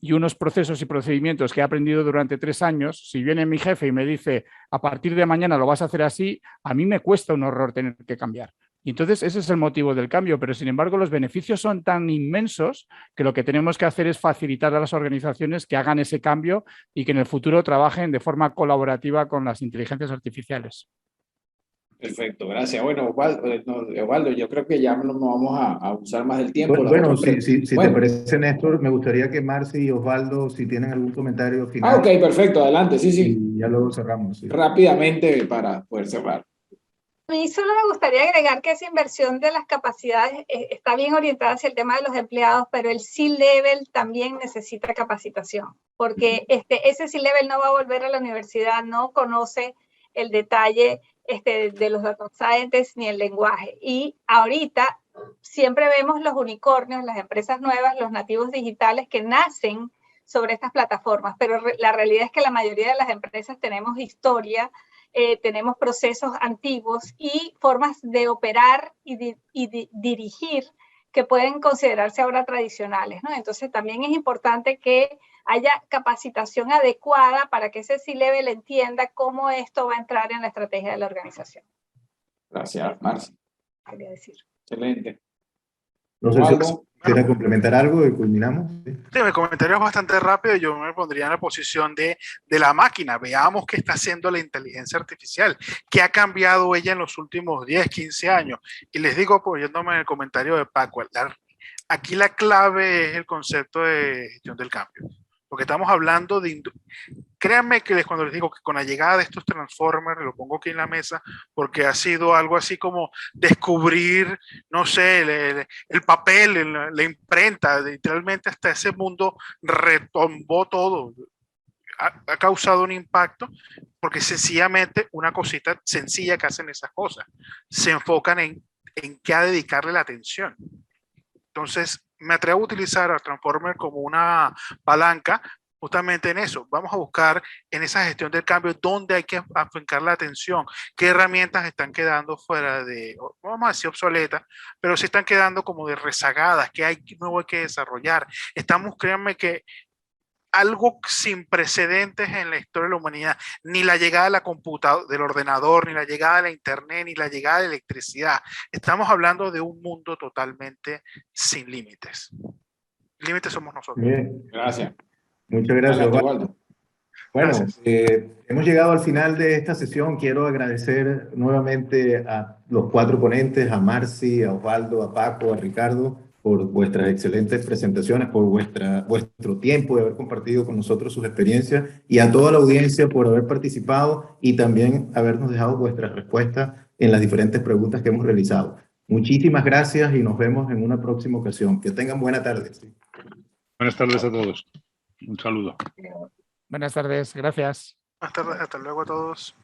y unos procesos y procedimientos que he aprendido durante 3 años, si viene mi jefe y me dice a partir de mañana lo vas a hacer así, a mí me cuesta un horror tener que cambiar. Y entonces ese es el motivo del cambio, pero sin embargo los beneficios son tan inmensos que lo que tenemos que hacer es facilitar a las organizaciones que hagan ese cambio y que en el futuro trabajen de forma colaborativa con las inteligencias artificiales. Perfecto, gracias. Bueno, Osvaldo, yo creo que ya no vamos a usar más del tiempo. Bueno, si te parece, Néstor, me gustaría que Marci y Osvaldo, si tienen algún comentario final. Ok, perfecto, adelante, sí. Y ya luego cerramos. Sí. Rápidamente para poder cerrar. A mí solo me gustaría agregar que esa inversión de las capacidades está bien orientada hacia el tema de los empleados, pero el C-Level también necesita capacitación, porque ese C-Level no va a volver a la universidad, no conoce el detalle de los data scientists ni el lenguaje. Y ahorita siempre vemos los unicornios, las empresas nuevas, los nativos digitales que nacen sobre estas plataformas, pero la realidad es que la mayoría de las empresas tenemos historia, tenemos procesos antiguos y formas de operar y dirigir que pueden considerarse ahora tradicionales, ¿no? Entonces también es importante que haya capacitación adecuada para que ese C-Level entienda cómo esto va a entrar en la estrategia de la organización. Gracias, Marci. Quería decir. Excelente. No sé si quisiera complementar algo y culminamos. Sí, mi comentario es bastante rápido. Yo me pondría en la posición de la máquina. Veamos qué está haciendo la inteligencia artificial, qué ha cambiado ella en los últimos 10, 15 años. Y les digo, apoyándome en el comentario de Paco, aquí la clave es el concepto de gestión del cambio. Porque estamos hablando de... Créanme que cuando les digo que con la llegada de estos transformers, lo pongo aquí en la mesa, porque ha sido algo así como descubrir, no sé, el papel, la imprenta, literalmente hasta ese mundo retumbó todo. Ha causado un impacto porque sencillamente una cosita sencilla que hacen esas cosas. Se enfocan en qué a dedicarle la atención. Entonces, me atrevo a utilizar a Transformer como una palanca justamente en eso. Vamos a buscar en esa gestión del cambio dónde hay que afincar la atención, qué herramientas están quedando fuera de, vamos a decir obsoletas, pero se están quedando como de rezagadas, qué nuevo hay que desarrollar. Estamos, créanme que algo sin precedentes en la historia de la humanidad, ni la llegada de la computadora, del ordenador, ni la llegada de la internet, ni la llegada de la electricidad. Estamos hablando de un mundo totalmente sin límites. Límites somos nosotros. Bien. Gracias. Muchas gracias, Osvaldo. Bueno, Gracias. hemos llegado al final de esta sesión. Quiero agradecer nuevamente a los 4 ponentes, a Marci, a Osvaldo, a Paco, a Ricardo, por vuestras excelentes presentaciones, por vuestro tiempo de haber compartido con nosotros sus experiencias, y a toda la audiencia por haber participado y también habernos dejado vuestras respuestas en las diferentes preguntas que hemos realizado. Muchísimas gracias y nos vemos en una próxima ocasión. Que tengan buena tarde. Buenas tardes a todos. Un saludo. Buenas tardes, gracias. Buenas tardes, hasta luego a todos.